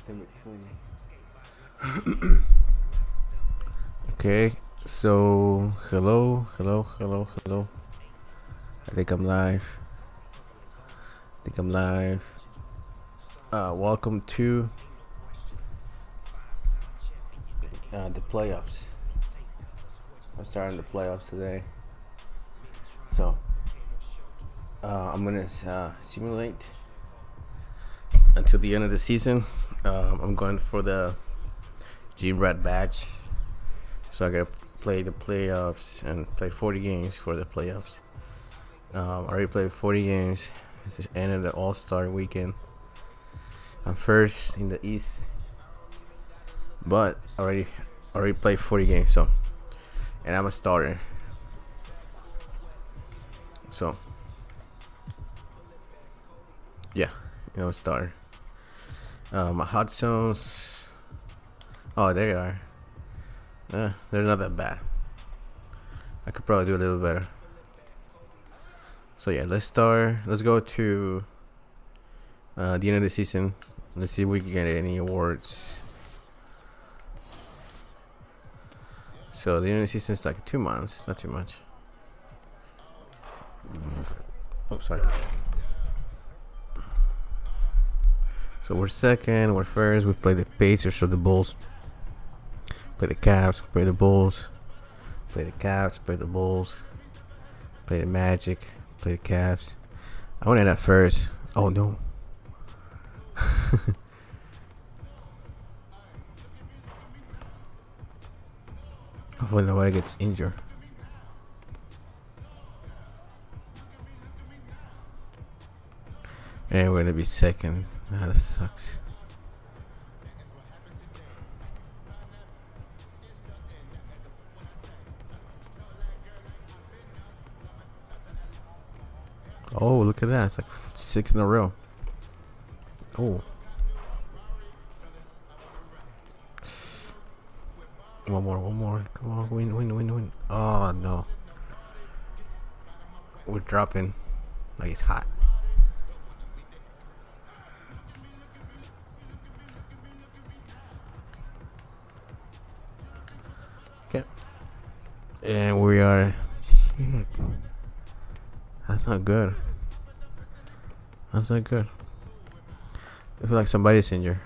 in between. Okay, so hello. I think I'm live. Welcome to the playoffs. I'm starting the playoffs today. So I'm gonna simulate until the end of the season. I'm going for the Gym Rat badge. So I gotta play the playoffs and play 40 games for the playoffs. I already played 40 games. It's the end of the All-Star weekend. I'm first in the East, but already played 40 games. So, and I'm a starter. So, yeah, a starter. My hot zones. Oh, there you are. They're not that bad. I could probably do a little better. So yeah, let's start. Let's go to the end of the season. Let's see if we can get any awards. So the end of the season is like 2 months, not too much. Oh, sorry. So we're second, we're first. We play the Pacers or the Bulls. Play the Cavs, play the Bulls. Play the Cavs, play the Bulls. Play the Magic, play the Cavs. I want to end at first. Oh no. Hopefully nobody gets injured. And we're gonna be second. That sucks. Oh, look at that. It's like 6 in a row. Oh. One more. Come on, win. Oh, no. We're dropping. Like it's hot. Okay. And we are... Shit. That's not good. I feel like somebody's injured.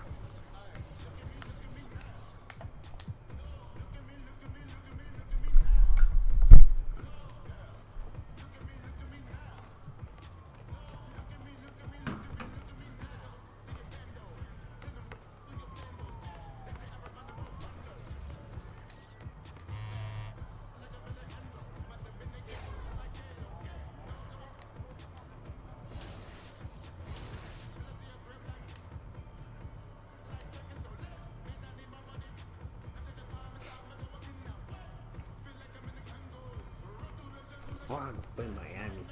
Fuck, in Miami.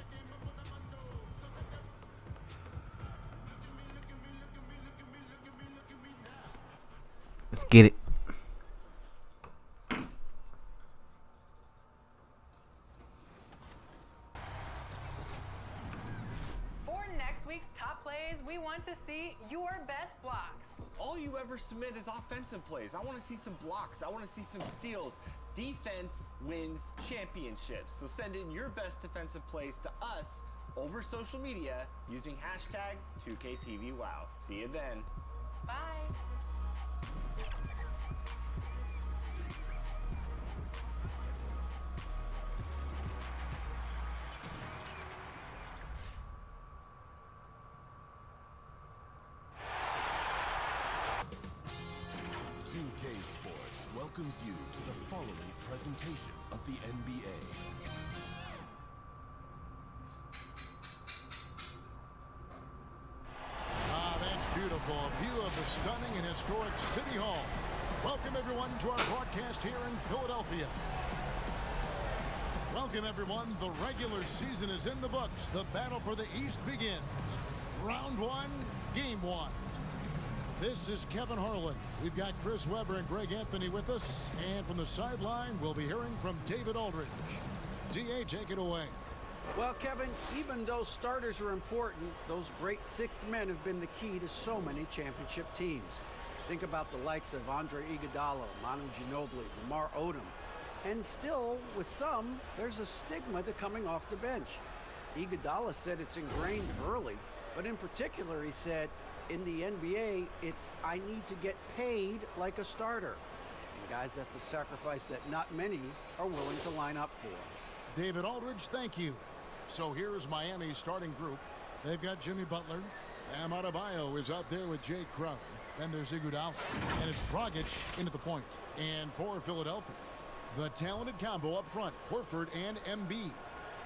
Let's get it. For next week's top plays, we want to see your best blocks. All you ever submit is offensive plays. I want to see some blocks. I want to see some steals. Defense wins championships. So send in your best defensive plays to us over social media using hashtag 2KTVWow. See you then. Bye. Welcomes you to the following presentation of the NBA. That's beautiful. A view of the stunning and historic City Hall. Welcome everyone to our broadcast here in Philadelphia. Welcome everyone. The regular season is in the books. The battle for the East begins. Round 1, game 1. This is Kevin Harlan. We've got Chris Webber and Greg Anthony with us. And from the sideline, we'll be hearing from David Aldridge. DA, take it away. Well, Kevin, even though starters are important, those great sixth men have been the key to so many championship teams. Think about the likes of Andre Iguodala, Manu Ginobili, Lamar Odom. And still, with some, there's a stigma to coming off the bench. Iguodala said it's ingrained early, but in particular, he said, in the NBA, it's I need to get paid like a starter. And guys, that's a sacrifice that not many are willing to line up for. David Aldridge, thank you. So here is Miami's starting group. They've got Jimmy Butler. Adebayo is out there with Jay Crowder. Then there's Iguodala. And it's Dragic into the point. And for Philadelphia, the talented combo up front, Horford and Embiid.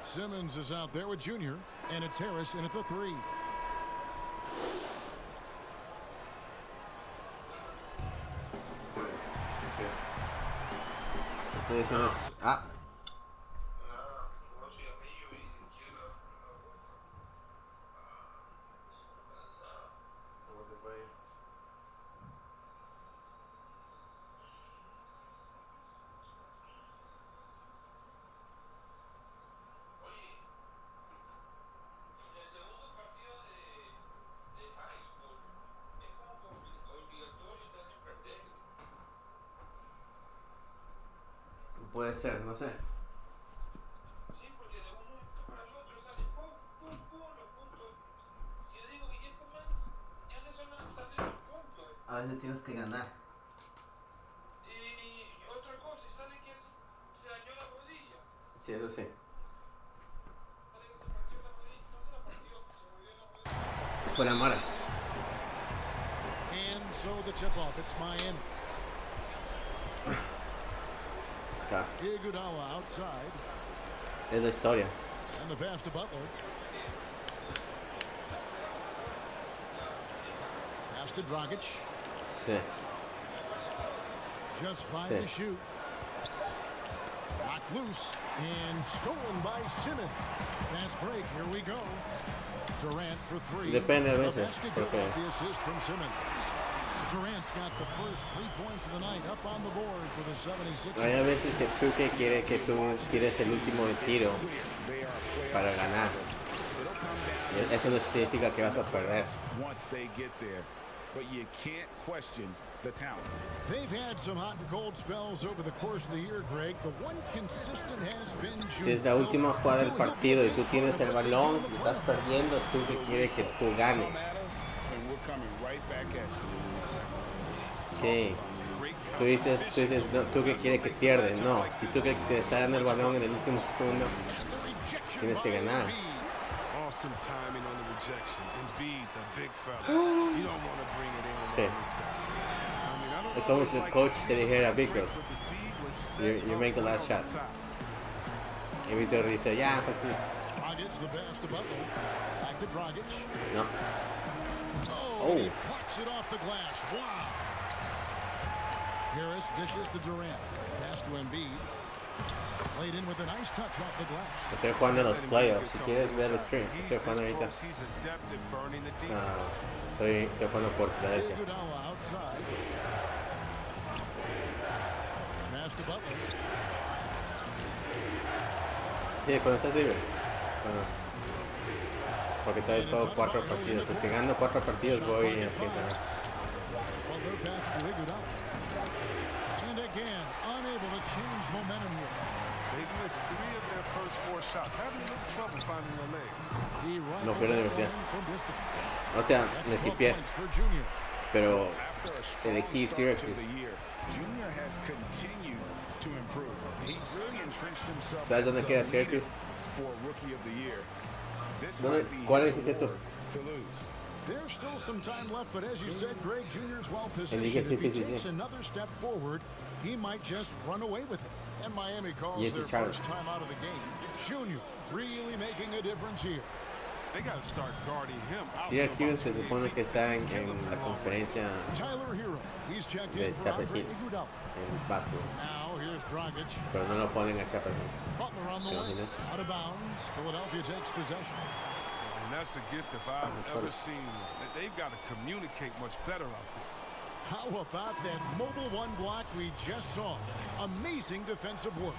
Simmons is out there with Junior. And it's Harris in at the 3. Estoy diciendo... Ah. Puede ser, no sé. Sí, porque de uno para el otro sale pum, pum, pum, los puntos. Y yo digo, ¿y esto, man? Ya no son los puntos. A veces tienes que ganar. Y otra cosa, y sale que se dañó la rodilla. Sí, eso sí. Sale que se partió la rodilla, no se la partió, se volvió la rodilla. Fue la mara. And so the tip-off, it's Miami. Iguodala outside. Es la historia. And the pass to Butler. Pass to Dragic. Sí. Just 5 Sí. to shoot. Knocked loose and stolen by Simmons. Fast break. Here we go. Durant for 3. Depende a veces. The basket goes Porque off the assist from Simmons. Durant's got the first 3 points of the night up on the board for the 76ers. hay a veces que tú tires el último tiro para ganar. Y eso no significa que vas a perder. Once they get there, but you can't question the talent. They've had some hot and cold spells over the course of the year, Greg. The one consistent has been Si es la última jugada del partido y tú tienes el balón y estás perdiendo, tú que quieres que tú ganes. And we're coming right back at you. Sí. Tú dices no, tú que quieres que pierdes. No, si tú que te está dando el balón en el último segundo, tienes que ganar. Awesome timing on the rejection. Embiid, the big fella. You don't want to bring it in Sí. on this guy. I mean, I don't Es como si el coach te dijera, Víctor, but the deed was set you make the last shot. Y Víctor dice, ya, fácil. Dragic, the pass to Butler. Back to Dragic. No. Oh, he plucks it off the glass. Wow. Harris dishes to Durant. Pass to Embiid. Played in with a nice touch off the glass. Estoy jugando en los playoffs. Si quieres ver el stream, He's estoy jugando this ahorita. close, he's adept at burning the defense. Estoy jugando por Filadelfia. Iguodala outside. Pass to Butler. Sí, cuando estás libre. Porque todavía he jugado 4 partidos. Es que ganando 4 partidos voy haciendo. Butler passes to Iguodala. And again, unable to change momentum here. They've missed 3 of their first 4 shots. Having a little trouble finding their legs. He No fui a la universidad. from distance. O sea, That's me 12 esquipié. points for Junior. Pero After a strong elegí start to Syracuse. the year, Junior has continued to improve. He's really entrenched himself ¿Sabes as dónde the queda leader Syracuse? for Rookie of the Year. This ¿Dónde- might be ¿Cuál his dijiste tú? reward to lose. There's still some time left, but as you said, Greg Jr.'s well positioned. Elige If he sí. takes another step forward, he might just run away with it. And Miami calls Yes, their it's Charlie. first time out of the game. Junior really making a difference here. They got to start guarding him. Syracuse se supone que está en la conferencia Tyler Hero, he's checked de in for Chapel Andre Hill Iguodala. en básquet. Now here's Dragic. Pero no lo ponen a Chapel Hill. Butler on the ¿Te way. imaginas? Out of bounds. Philadelphia takes possession. And that's a gift if I've ever seen. They've got to communicate much better out there. How about that mobile one block we just saw? Amazing defensive work.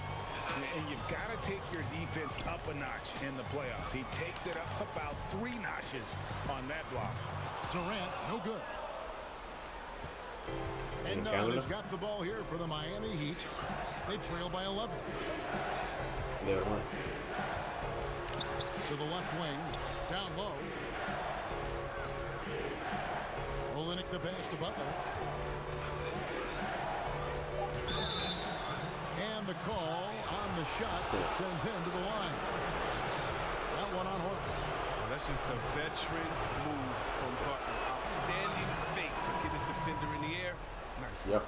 And you've got to take your defense up a notch in the playoffs. He takes it up about 3 notches on that block. Durant, no good. And el Nunn triángulo. has got the ball here for the Miami Heat. They trail by 11. De verdad. To the left wing, down low. Olynyk the pass to Butler. And the call on the shot that sends him to the line. That one on Horford. Well, that's just a veteran move from Butler. Outstanding fake to get his defender in the air. Nice. Yep.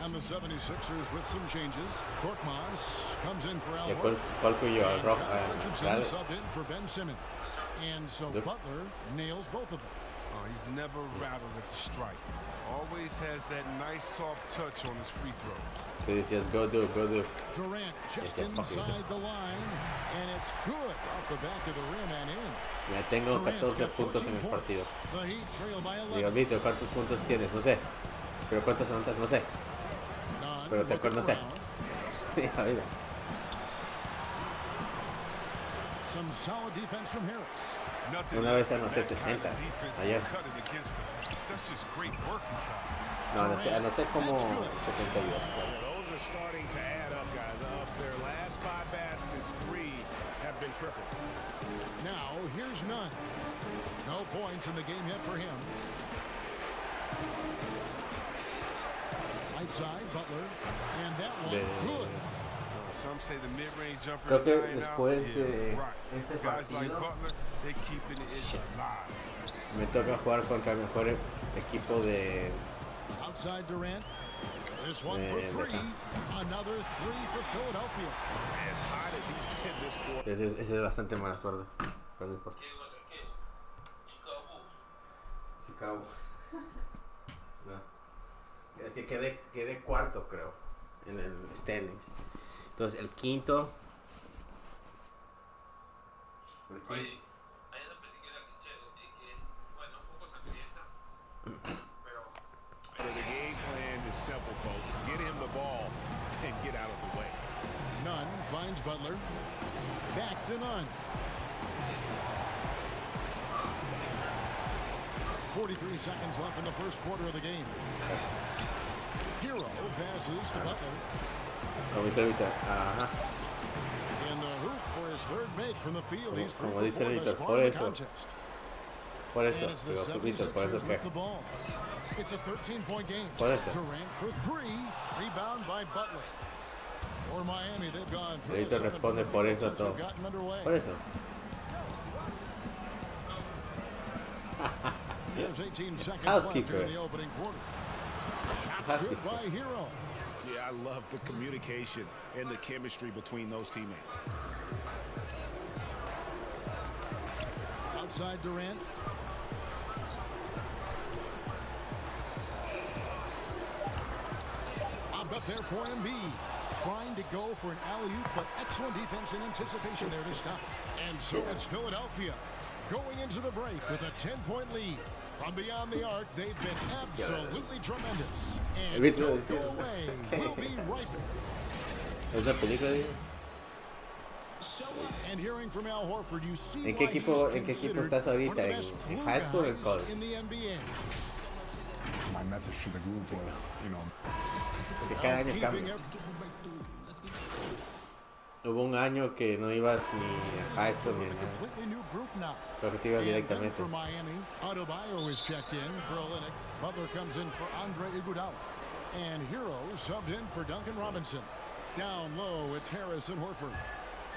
And the 76ers with some changes. Korkmaz comes in for Al ¿Y Horford. cuál fue yo? And Rock. Josh Richardson Dale. subbed in for Ben Simmons. And so Look. Butler nails both of them. Oh, he's never rattled at the strike. Always has that nice soft touch on his free throws. So decías, go do it, go do it. Durant just Este fucking- inside the line. And it's good off the back of the rim and in. Mira, tengo Durant's 14 got puntos en 14 el partido. points. The Heat trail by Digo, 11. Víctor, ¿cuántos puntos tienes? No sé. Pero ¿cuántos anotas? No sé. Nunn Pero te looking acuerdas, no sé. around. Mira, mira. Some solid defense from Harris. Nothing Una vez like anoté that kind of 60 defense ayer. cut it against him. That's just great work inside. No, anoté como That's good. 72. Those are starting to add up, guys. Of their last 5 baskets, 3 have been tripled. Now, here's Nunn. No points in the game yet for him. Right side, Butler. And that one, good. Some say the mid-range jumper Creo is que dying out. después de Yeah, right. este Guys like partido Butler, they keeping it alive. me toca jugar contra el mejor equipo de... Outside Durant. This one for de 3. acá. Another 3 for Philadelphia. As hot as he's been this quarter. Ese es bastante mala suerte. Pero no importa. Chicago. No. Que quedé cuarto, creo, en el standings. Entonces, el quinto... The game plan is simple, folks. Get him the ball and get out of the way. Nunn finds Butler. Back to Nunn. 43 seconds left in the first quarter of the game. Hero passes to Butler. Como dice Víctor, ajá. In the hoop for his third make from the field. He's 3 Como for dice 4 thus Víctor, far por in the eso. contest. Por eso, And it's the digo, Víctor, por eso 76ers que... with the ball. It's a 13-point game. Por eso. Durant for 3. Rebound by Butler. For Miami, they've gone 3 Víctor responde por eso todo. Por eso. There's 18 seconds left here in the opening quarter. Shot good by Hero. Yeah, I love the communication and the chemistry between those teammates. Outside Durant. Up there for Embiid. Trying to go for an alley-oop, but excellent defense in anticipation there to stop. And so it's Philadelphia going into the break with a 10-point lead. From beyond the arc, they've been absolutely tremendous. And don't go away. We'll be right back. ¿Es la película, digo? And hearing from Al Horford, you see ¿En qué equipo estás ahorita? ¿En high school o en college? in the NBA. My message to the group was, you know, Porque cada año cambia. Hubo un año que no ibas ni a high school ni a nada. Completely new group now. Creo que te ibas And then directamente. for Miami, Adebayo is checked in for Olynyk. Butler comes in for Andre Iguodala. And Hero subbed in for Duncan Robinson. Down low, it's Harris and Horford.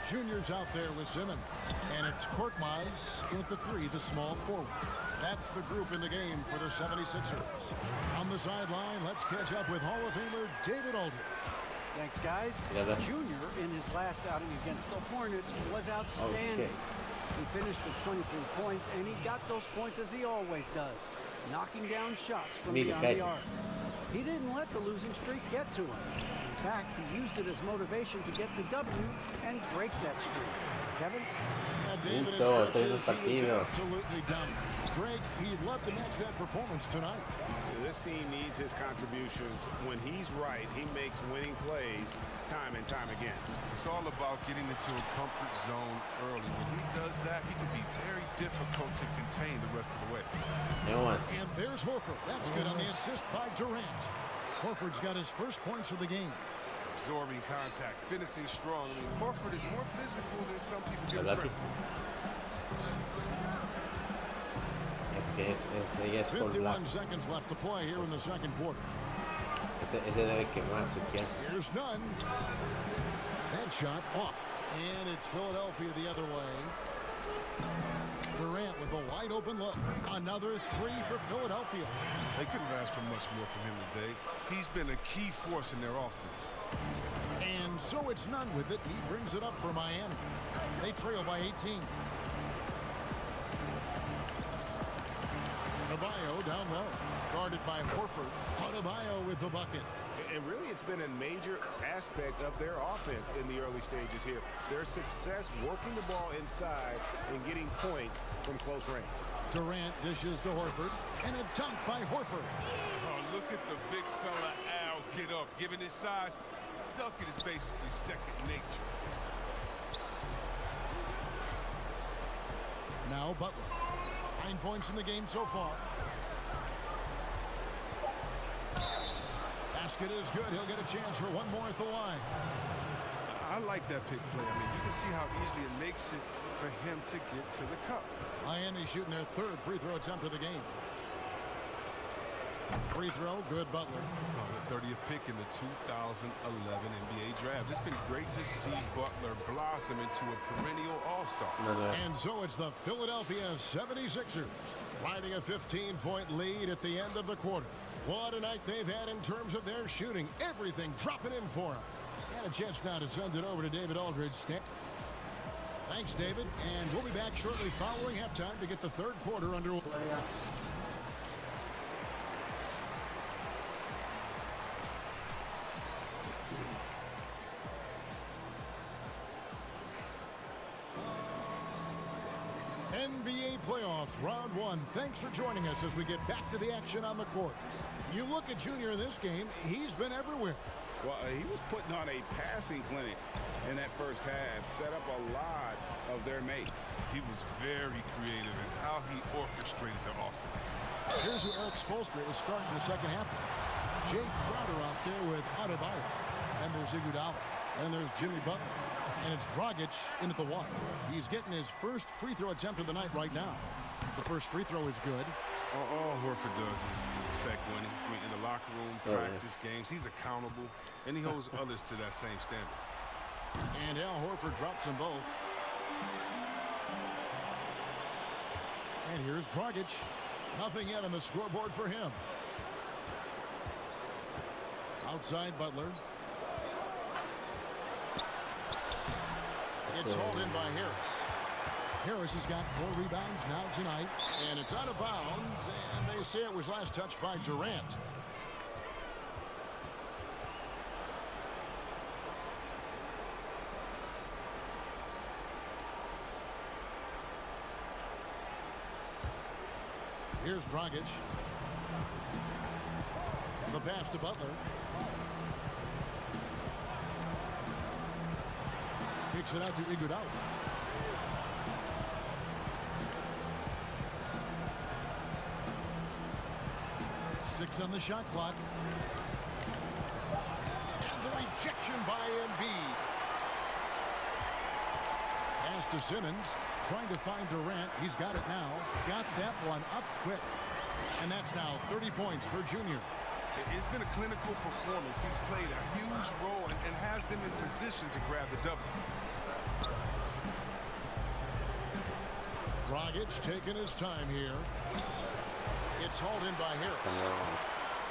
Junior's out there with Simmons. And it's Korkmaz in at the 3, the small forward. That's the group in the game for the 76ers. On the sideline, let's catch up with Hall of Famer David Aldridge. Thanks, guys. Yeah, Junior, in his last outing against the Hornets, was outstanding. He finished with 23 points, and he got those points as he always does, knocking down shots from beyond the arc. He didn't let the losing streak get to him. In fact, he used it as motivation to get the W and break that streak. Kevin? David Estoy en un partido. Absolutely dominant. Greg, he'd love to match that performance tonight. This team needs his contributions. When he's right, he makes winning plays time and time again. It's all about getting into a comfort zone early. When he does that, he can be very difficult to contain the rest of the way. And there's Horford. That's good on the assist by Durant. Horford's got his first points of the game. Absorbing contact, finishing strong. I mean, Horford is more physical than some people give him credit. 51 seconds left to play here in the second quarter. Here's none. That shot off. And it's Philadelphia the other way. Durant with a wide open look. Another three for Philadelphia. They couldn't have asked for much more from him today. He's been a key force in their offense. And so it's none with it. He brings it up for Miami. They trail by 18. Adebayo down low. Guarded by Horford. Adebayo with the bucket. And really, it's been a major aspect of their offense in the early stages here. Their success working the ball inside and getting points from close range. Durant dishes to Horford. And a dunk by Horford. Oh, look at the big fella Al get up. Given his size, dunking is basically second nature. Now Butler. 9 points in the game so far. Basket is good. He'll get a chance for one more at the line. I like that pick play. I mean, you can see how easily it makes it for him to get to the cup. Miami shooting their third free throw attempt of the game. Free throw, good Butler. The 30th pick in the 2011 NBA draft. It's been great to see Butler blossom into a perennial all-star. And so it's the Philadelphia 76ers riding a 15-point lead at the end of the quarter. What a night they've had in terms of their shooting. Everything dropping in for them. And a chance now to send it over to David Aldridge. Thanks, David. And we'll be back shortly following halftime to get the third quarter underway. NBA playoffs, round one. Thanks for joining us as we get back to the action on the court. You look at Junior in this game, he's been everywhere. Well, he was putting on a passing clinic in that first half, set up a lot of their mates. He was very creative in how he orchestrated the offense. Here's who Eric Spoelstra is starting the second half. Jay Crowder out there with Adebayo. And there's Iguodala. And there's Jimmy Butler. And it's Dragic in at the one. He's getting his first free throw attempt of the night right now. The first free throw is good. All Horford does is affect winning. I mean, in the locker room, practice games, he's accountable, and he holds others to that same standard. And Al Horford drops them both. And here's Dragic. Nothing yet on the scoreboard for him. Outside Butler. It's hauled in by Harris. Harris has got 4 rebounds now tonight, and it's out of bounds, and they say it was last touched by Durant. Here's Dragic. The pass to Butler. Kicks it out to Iguodala. Six on the shot clock. And the rejection by Embiid. Pass to Simmons. Trying to find Durant. He's got it now. Got that one up quick. And that's now 30 points for Junior. It's been a clinical performance. He's played a huge role and has them in position to grab the double. Dragic taking his time here. It's hauled in by Harris.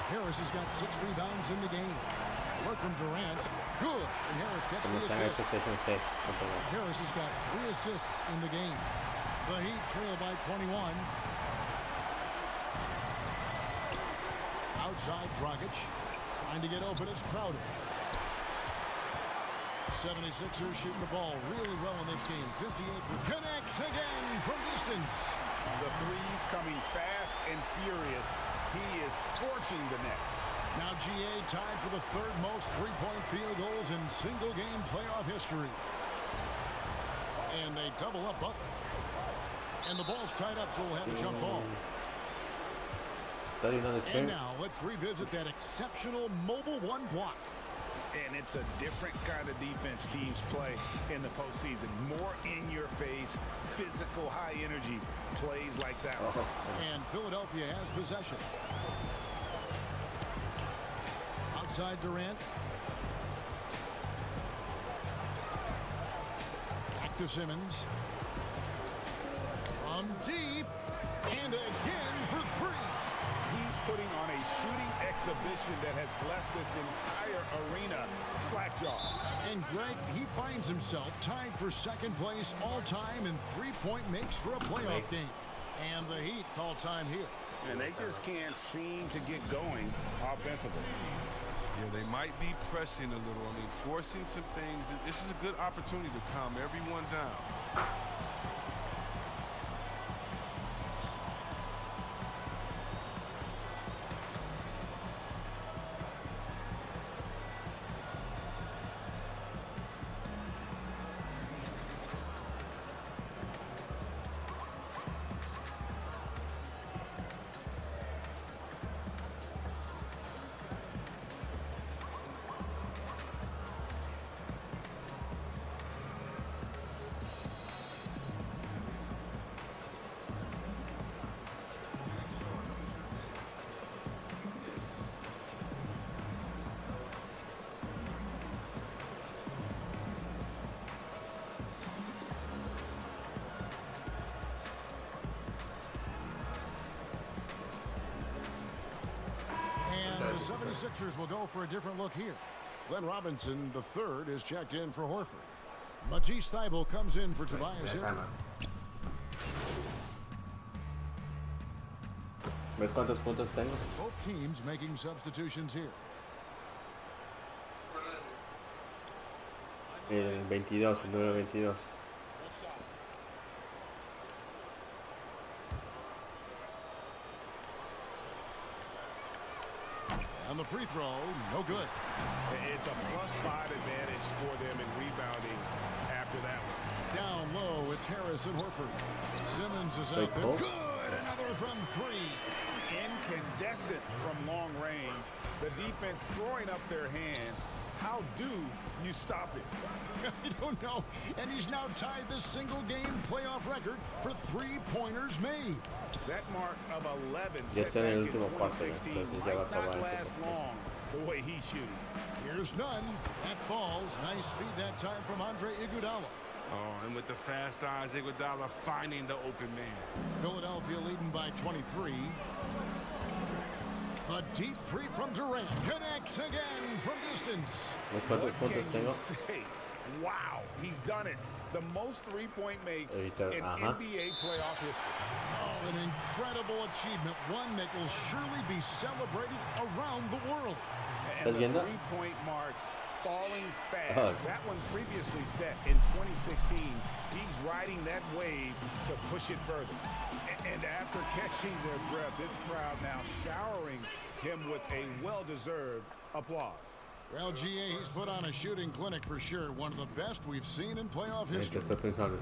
Harris has got 6 rebounds in the game. Work from Durant. Good. And Harris gets the assist. Harris has got 3 assists in the game. The Heat trail by 21. Outside Dragic. Trying to get open. It's Crowder. 76ers shooting the ball really well in this game. 58 for connects again from distance. The threes coming fast and furious. He is scorching the nets. Now GA tied for the third most three-point field goals in single-game playoff history. And they double up Butler. And the ball's tied up, so we'll have a jump ball. And now let's revisit that exceptional mobile one block. And it's a different kind of defense teams play in the postseason. More in your face, physical, high energy plays like that. And Philadelphia has possession. Outside Durant. Back to Simmons. From deep. And again for three. He's putting on a shooting exhibition that has left this entire arena slack-jawed. And Greg, he finds himself tied for second place all-time in three-point makes for a playoff game. And the Heat call time here. And they just can't seem to get going offensively. Yeah, they might be pressing a little. I mean, forcing some things. This is a good opportunity to calm everyone down. The 76ers will go for a different look here. Glenn Robinson, the third, is checked in for Horford. Matisse Thybulle comes in for Tobias Harris. ¿Ves cuántos puntos tengo? Both teams making substitutions here. 22, el número 22. And the free throw, no good. It's a +5 advantage for them in rebounding after that one. Down low, it's Harris and Horford. Simmons is out there. Good, another from three. Incandescent from long range. The defense throwing up their hands. How do you stop it? I don't know. And he's now tied the single-game playoff record for three-pointers made. That mark of 11 set back in 2016 might not last long the way he's shooting. Here's none. That falls. Nice feed that time from Andre Iguodala. Oh, and with the fast eyes, Iguodala finding the open man. Philadelphia leading by 23. A deep three from Durant. Connects again from distance. What can you say? Wow, he's done it. The most three-point makes in NBA playoff history. Oh, an incredible achievement. One that will surely be celebrated around the world. And the three-point marks falling fast. That one previously set in 2016. He's riding that wave to push it further. And after catching their breath, this crowd now showering him with a well-deserved applause. Well, GA, he's put on a shooting clinic for sure. One of the best we've seen in playoff history.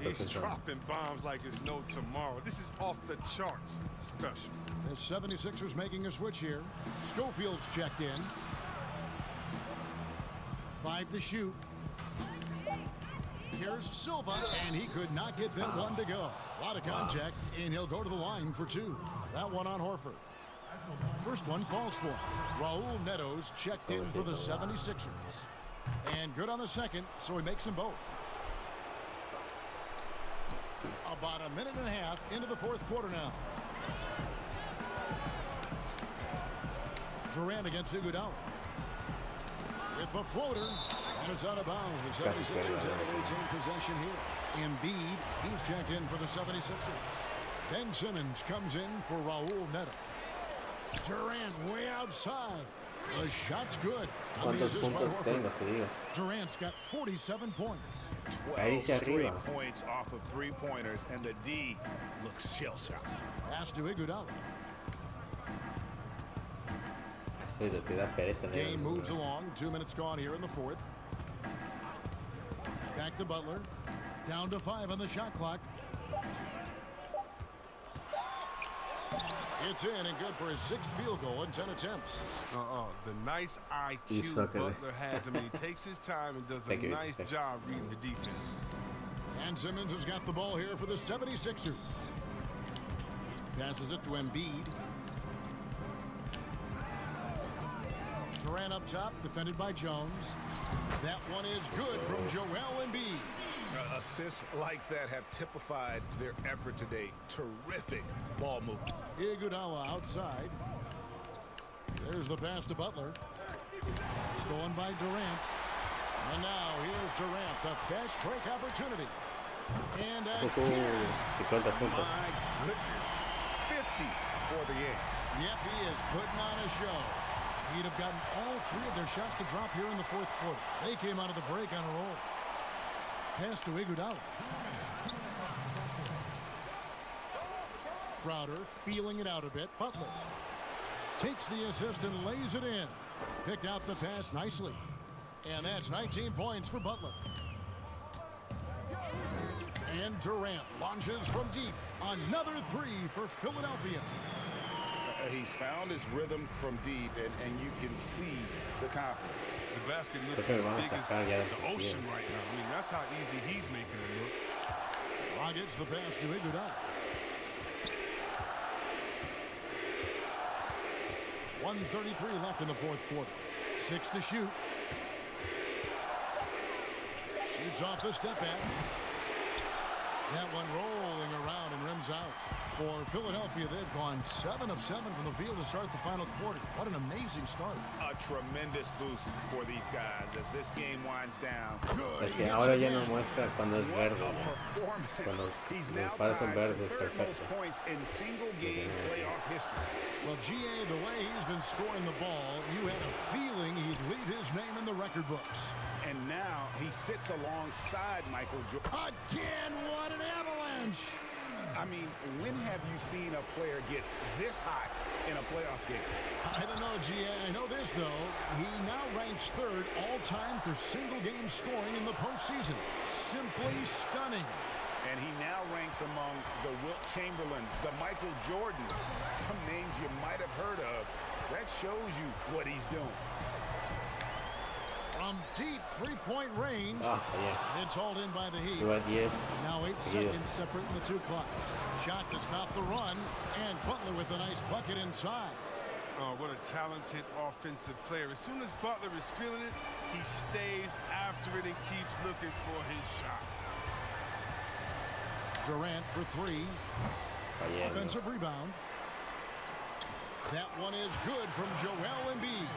He's dropping bombs like it's no tomorrow. This is off the charts special. The 76ers making a switch here. Schofield's checked in. 5 to shoot. Here's Silva, and he could not get that one to go. A lot of contact, and he'll go to the line for 2. That one on Horford. First one falls for him. Raul Neto's checked in for the 76ers. And good on the second, so he makes them both. About a minute and a half into the fourth quarter now. Durant against Iguodala. With the floater, and it's out of bounds. The 76ers have to retain possession here. Embiid, he's checked in for the 76ers. Ben Simmons comes in for Raul Neto. Durant way outside. The shot's good. ¿Cuántos puntos tengo, te digo? Durant's got 47 points. 12 dice straight arriba. points off of three-pointers, and the D looks shell-shocked. Pass to Iguodala. Te da pereza leer. Game moves along. 2 minutes gone here in the fourth. Back to Butler. Down to 5 on the shot clock. It's in and good for his 6th field goal in 10 attempts. The nice You IQ suck at it. Butler has. I mean, he takes his time and does a Thank you. nice Thank job reading the defense. And Simmons has got the ball here for the 76ers. Passes it to Embiid. Durant up top, defended by Jones. That one is good from Joel Embiid. Assists like that have typified their effort today. Terrific ball movement. Iguodala outside. There's the pass to Butler. Stolen by Durant. And now here's Durant, the fast break opportunity. And again. 50 puntos. My goodness. 50 for the end. Yep, he is putting on a show. He'd have gotten all 3 of their shots to drop here in the fourth quarter. They came out of the break on a roll. Pass to Iguodala. Crowder feeling it out a bit. Butler takes the assist and lays it in. Picked out the pass nicely. And that's 19 points for Butler. And Durant launches from deep. Another 3 for Philadelphia. He's found his rhythm from deep, and you can see the confidence. The basket looks Pues as vamos big a as sacar ya. the ocean right now. I mean, that's how easy he's making it look. Rockets the pass to Iguodala. 1:33 left in the fourth quarter. 6 to shoot. Shoots off the step back. That one rolling around and rims out. For Philadelphia, they've gone 7 of 7 from the field to start the final quarter. What an amazing start. A tremendous boost for these guys as this game winds down. Es que ahora ya no muestra cuando es What verde. a performance. Cuando He's los now disparos son tied for verdes, third most perfecto. points in single game playoff history. Well, GA, the way he's been scoring the ball, you had a feeling he'd leave his name in the record books. And now he sits alongside Michael Jordan. Again, what an avalanche! I mean, when have you seen a player get this hot in a playoff game? I don't know, GA. I know this, though. He now ranks 3rd all-time for single-game scoring in the postseason. Simply stunning. And he now ranks among the Wilt Chamberlains, the Michael Jordans, some names you might have heard of. That shows you what he's doing. From deep three-point range, Yeah. it's hauled in by the Heat. Lleva 10 Now 8 seguidos. seconds separating the 2 clocks. Shot to stop the run, and Butler with a nice bucket inside. Oh, what a talented offensive player. As soon as Butler is feeling it, he stays after it and keeps looking for his shot. Durant for 3. Fallando. Offensive rebound. That one is good from Joel Embiid.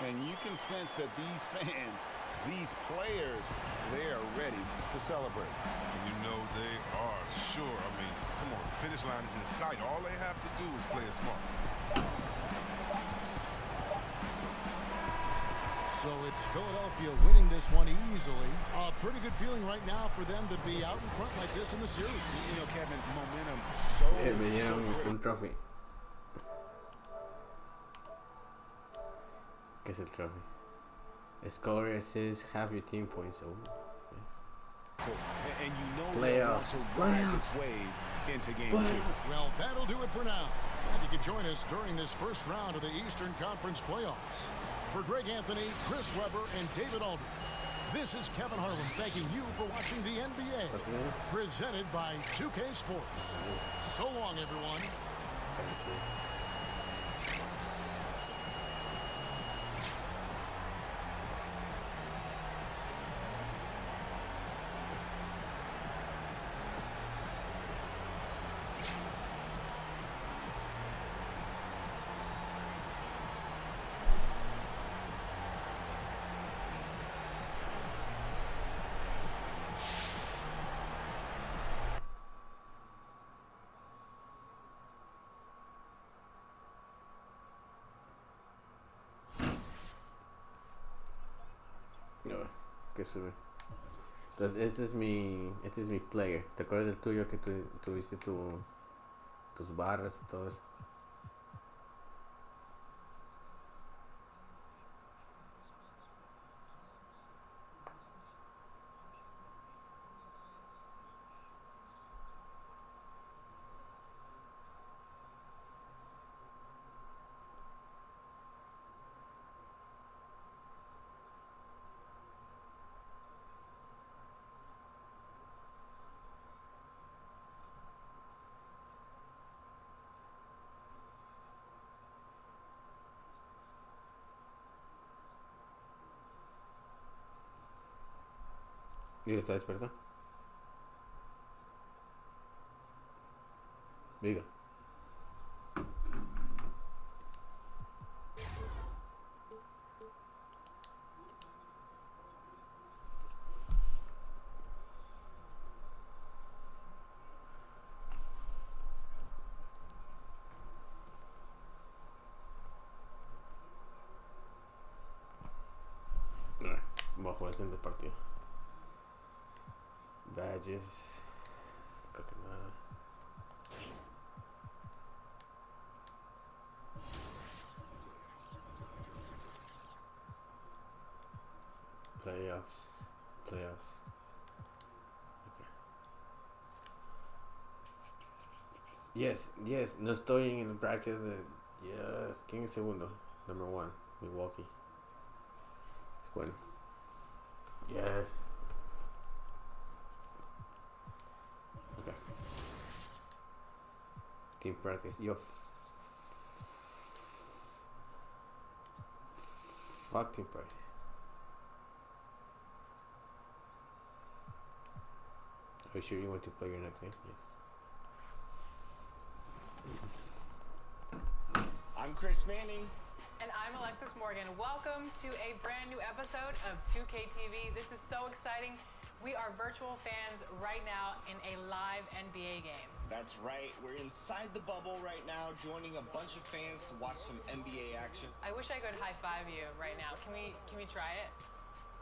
And you can sense that these fans, these players, they are ready to celebrate. And you know they are sure. I mean, come on, the finish line is in sight. All they have to do is play it smart. So it's Philadelphia winning this one easily. A pretty good feeling right now for them to be out in front like this in the series. You know, Kevin, momentum so Me so dieron critical. un trophy. ¿Qué es el trophy? Score assists, half your team points. And you know Playoffs. they want to ride this wave into game 2. Well, that'll do it for now. And you can join us during this first round of the Eastern Conference playoffs. For Greg Anthony, Chris Webber, and David Aldridge, this is Kevin Harlan thanking you for watching the NBA, presented by 2K Sports. So long, everyone. que sube. Entonces, este es mi player. ¿Te acuerdas del tuyo que tuviste tus barras y todo eso? Digo, ¿está despertado? Digo. Voy a jugar el siguiente partido. Badges. Creo que nada. Playoffs. Okay. Yes. No estoy en el bracket de... Yes. ¿Quién es segundo? Number 1. Milwaukee. Es bueno. Yes. Okay. Team practice. Yo. Fuck team practice. Are you sure you want to play your next game? Yes. I'm Chris Manning. And I'm Alexis Morgan. Welcome to a brand new episode of 2K TV. This is so exciting. We are virtual fans right now in a live NBA game. That's right. We're inside the bubble right now, joining a bunch of fans to watch some NBA action. I wish I could high five you right now. Can we try it?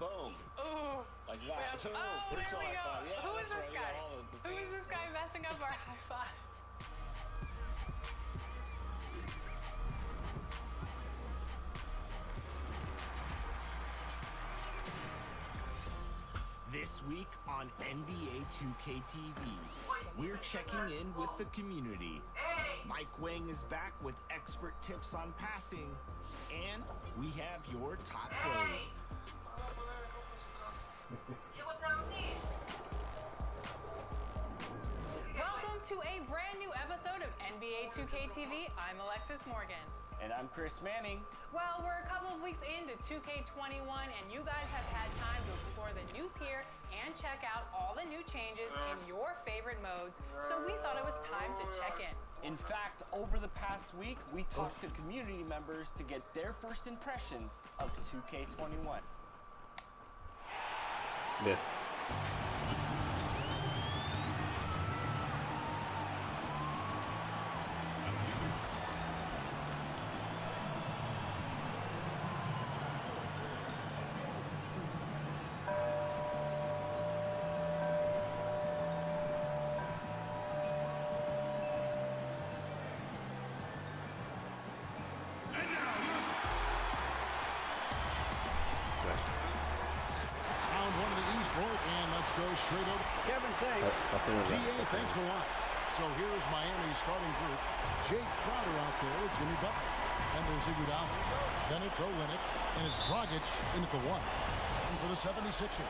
Boom. Ooh. Like that. Oh, there we go. Yeah, Who is this right. guy? Who is this guy messing up our high five? This week on NBA 2K TV, we're checking in with the community. Mike Wang is back with expert tips on passing, and we have your top plays. Welcome to a brand new episode of NBA 2K TV. I'm Alexis Morgan. And I'm Chris Manning. Well, we're a couple of weeks into 2K21, and you guys have had time to explore the new tier and check out all the new changes in your favorite modes, so we thought it was time to check in. In fact, over the past week, we talked to community members to get their first impressions of 2K21. Yeah. Go straight over. Kevin, thanks. GA, thanks a lot. So here is Miami's starting group. Jay Crowder out there with Jimmy Butler. And there's Iguodala. Then it's Olynyk. And it's Dragic in at the 1. And for the 76ers,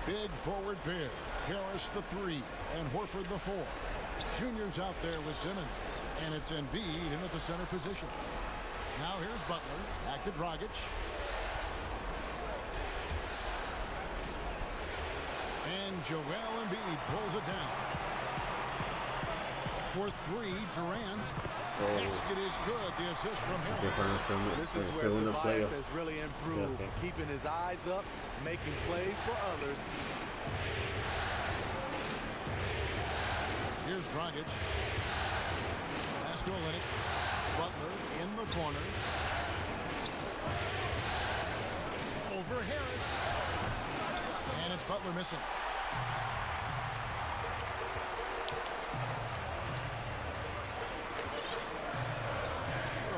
big forward pair. Harris the 3 and Horford the 4. Junior's out there with Simmons. And it's Embiid in at the center position. Now here's Butler. Back to Dragic. And Joel Embiid pulls it down. For 3, Durant. Basket is good. The assist from Harris. This is where Tobias has really improved, keeping his eyes up, making plays for others. Here's Dragic. Pass to Olynyk. Butler in the corner. Over Harris. Butler missing.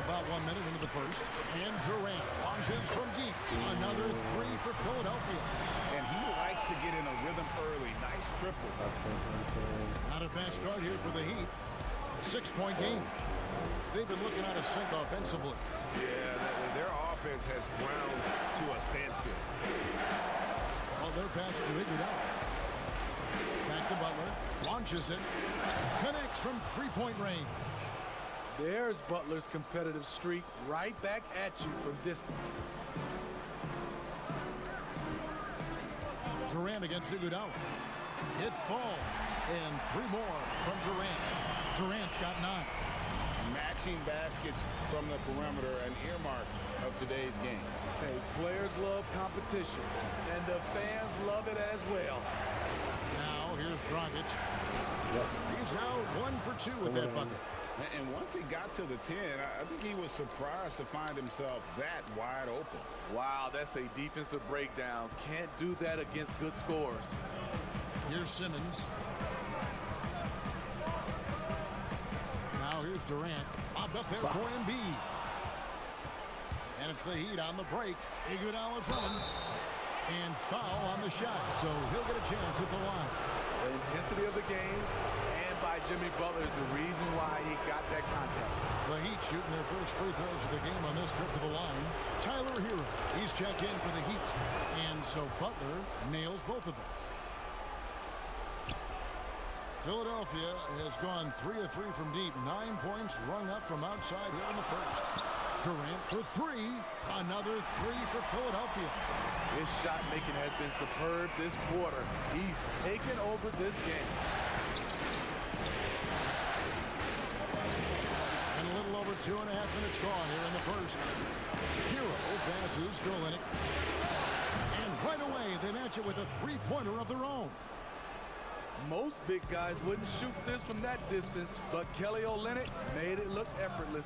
About 1 minute into the first. And Durant launches from deep. Another three for Philadelphia. And he likes to get in a rhythm early. Nice triple. Not a fast start here for the Heat. 6-point game. They've been looking out of sync offensively. Yeah, their offense has ground to a standstill. Well, their pass to Iguodala. Back to Butler. Launches it. Connects from three-point range. There's Butler's competitive streak right back at you from distance. Durant against Iguodala. It falls. And three more from Durant. Durant's got 9. Matching baskets from the perimeter, an earmark of today's game. Hey, players love competition, and the fans love it as well. Now, here's Dragic. He's now 1 for 2 with that bucket. And once he got to the 10, I think he was surprised to find himself that wide open. Wow, that's a defensive breakdown. Can't do that against good scorers. Here's Simmons. Now here's Durant. Bobbed up there for Embiid. And it's the Heat on the break. Iguodala's running. And foul on the shot, so he'll get a chance at the line. The intensity of the game and by Jimmy Butler is the reason why he got that contact. The Heat shooting their first free throws of the game on this trip to the line. Tyler Hero, he's checked in for the Heat. And so Butler nails both of them. Philadelphia has gone 3 of 3 from deep. 9 points rung up from outside here in the first. Durant for 3. Another 3 for Philadelphia. His shot making has been superb this quarter. He's taken over this game. And a little over 2.5 minutes gone here in the first. Hero passes to Olynyk. And right away they match it with a three-pointer of their own. Most big guys wouldn't shoot this from that distance, but Kelly Olynyk made it look effortless.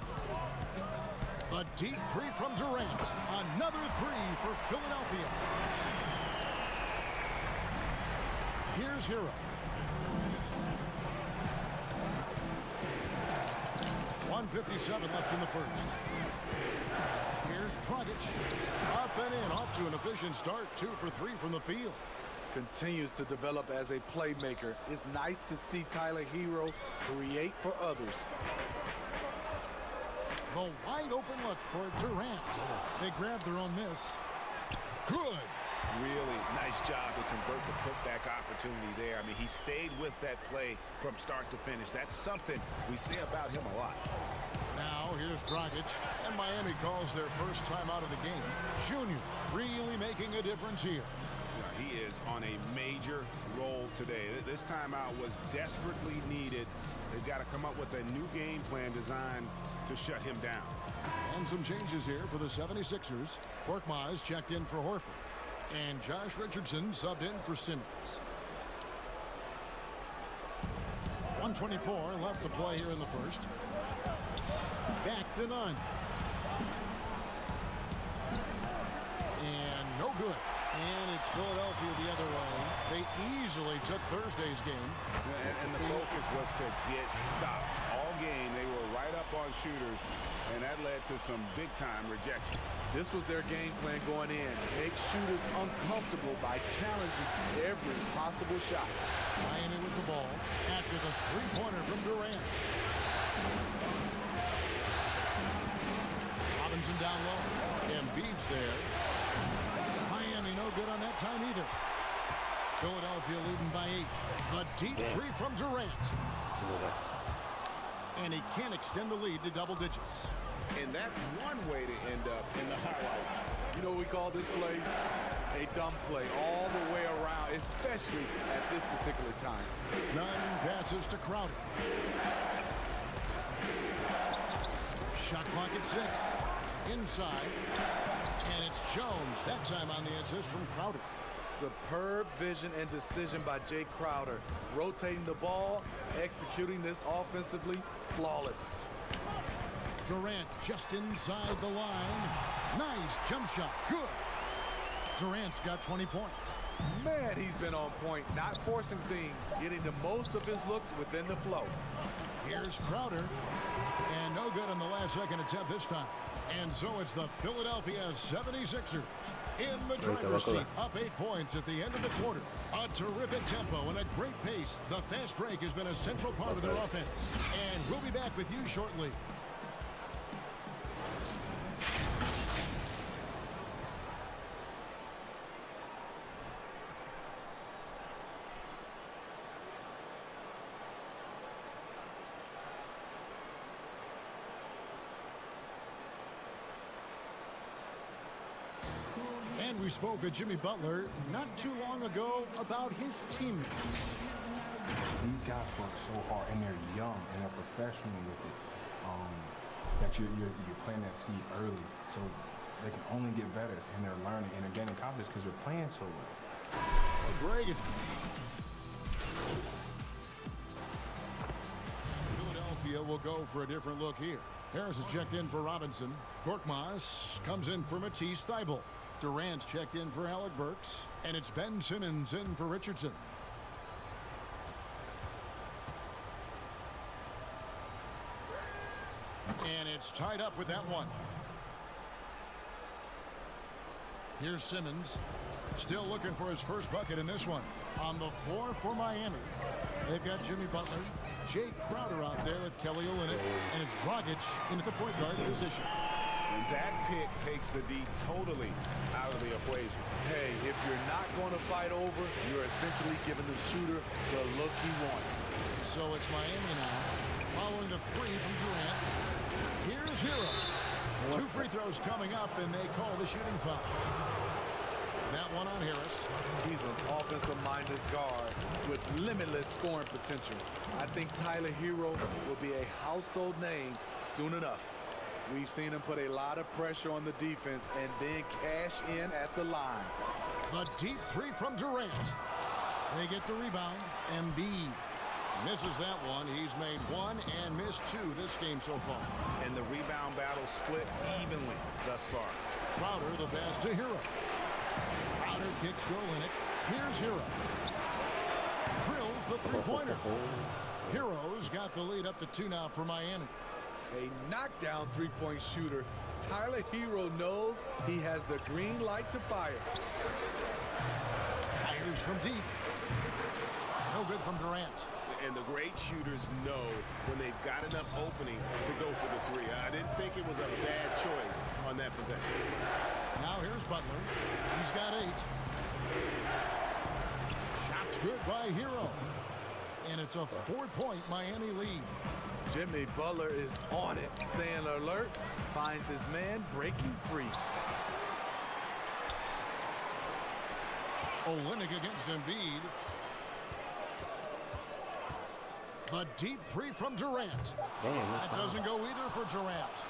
A deep three from Durant. Another 3 for Philadelphia. Here's Hero. .157 left in the first. Here's Dragic. Up and in, off to an efficient start. 2 for 3 from the field. Continues to develop as a playmaker. It's nice to see Tyler Hero create for others. The wide open look for Durant. They grabbed their own miss. Good. Really nice job to convert the putback opportunity there. I mean, he stayed with that play from start to finish. That's something we say about him a lot. Now here's Dragic, and Miami calls their first time out of the game. Junior really making a difference here. He is on a major role today. This timeout was desperately needed. They've got to come up with a new game plan designed to shut him down. And some changes here for the 76ers. Korkmaz checked in for Horford. And Josh Richardson subbed in for Simmons. 1:24 left to play here in the first. Back to none. And no good. And it's Philadelphia the other way. They easily took Thursday's game. And the focus was to get stops. All game, they were right up on shooters, and that led to some big-time rejections. This was their game plan going in. Make shooters uncomfortable by challenging every possible shot. Miami with the ball after the three-pointer from Durant. Robinson down low. Embiid's there. Miami no good on that time either. Philadelphia leading by 8. A deep 3 from Durant. And he can't extend the lead to double digits. And that's one way to end up in the highlights. You know what we call this play? A dumb play all the way around, especially at this particular time. None passes to Crowder. Shot clock at 6. Inside. And it's Jones, that time on the assist from Crowder. Superb vision and decision by Jay Crowder. Rotating the ball, executing this offensively, flawless. Durant just inside the line. Nice jump shot. Good. Durant's got 20 points. Man, he's been on point, not forcing things, getting the most of his looks within the flow. Here's Crowder. And no good on the last second attempt this time. And so it's the Philadelphia 76ers in the driver's seat, up 8 points at the end of the quarter. A terrific tempo and a great pace. The fast break has been a central part of their offense. And we'll be back with you shortly. And we spoke with Jimmy Butler not too long ago about his teammates. These guys work so hard, and they're young, and they're professional with it. That you're planting that seed early, so they can only get better, and they're learning, and they're gaining confidence because they're playing so well. Greg is... Philadelphia will go for a different look here. Harris is checked in for Robinson. Korkmaz comes in for Matisse Thybulle. Durant's checked in for Alec Burks. And it's Ben Simmons in for Richardson. And it's tied up with that one. Here's Simmons. Still looking for his first bucket in this one. On the floor for Miami. They've got Jimmy Butler, Jay Crowder out there with Kelly Olynyk, and it's Dragic into the point guard position. And that pick takes the D totally out of the equation. Hey, if you're not going to fight over, you're essentially giving the shooter the look he wants. So it's Miami now, following the three from Durant. Here's Hero. 2 free throws coming up, and they call the shooting foul. That one on Harris. He's an offensive-minded guard with limitless scoring potential. I think Tyler Hero will be a household name soon enough. We've seen him put a lot of pressure on the defense and then cash in at the line. The deep three from Durant. They get the rebound. Embiid misses that one. He's made 1 and missed 2 this game so far. And the rebound battle split evenly thus far. Crowder the pass to Hero. Crowder kicks to Olynyk. Here's Hero. Drills the three-pointer. Hero's got the lead up to 2 now for Miami. A knockdown three-point shooter. Tyler Hero knows he has the green light to fire. Fires from deep. No good from Durant. And the great shooters know when they've got enough opening to go for the three. I didn't think it was a bad choice on that possession. Now here's Butler. He's got 8. Shots good by Hero. And it's a 4-point Miami lead. Jimmy Butler is on it, staying alert, finds his man breaking free. Olynyk against Embiid. The deep three from Durant. That doesn't go either for Durant.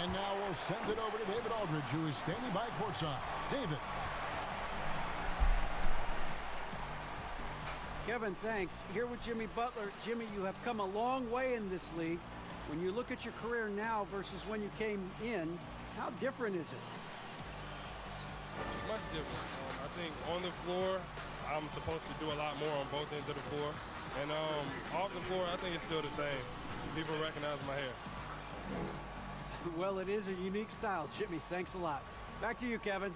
And now we'll send it over to David Aldridge, who is standing by courtside. David. Kevin, thanks. Here with Jimmy Butler. Jimmy, you have come a long way in this league. When you look at your career now versus when you came in, how different is it? Much different. I think on the floor, I'm supposed to do a lot more on both ends of the floor. And off the floor, I think it's still the same. People recognize my hair. Well, it is a unique style. Jimmy, thanks a lot. Back to you, Kevin.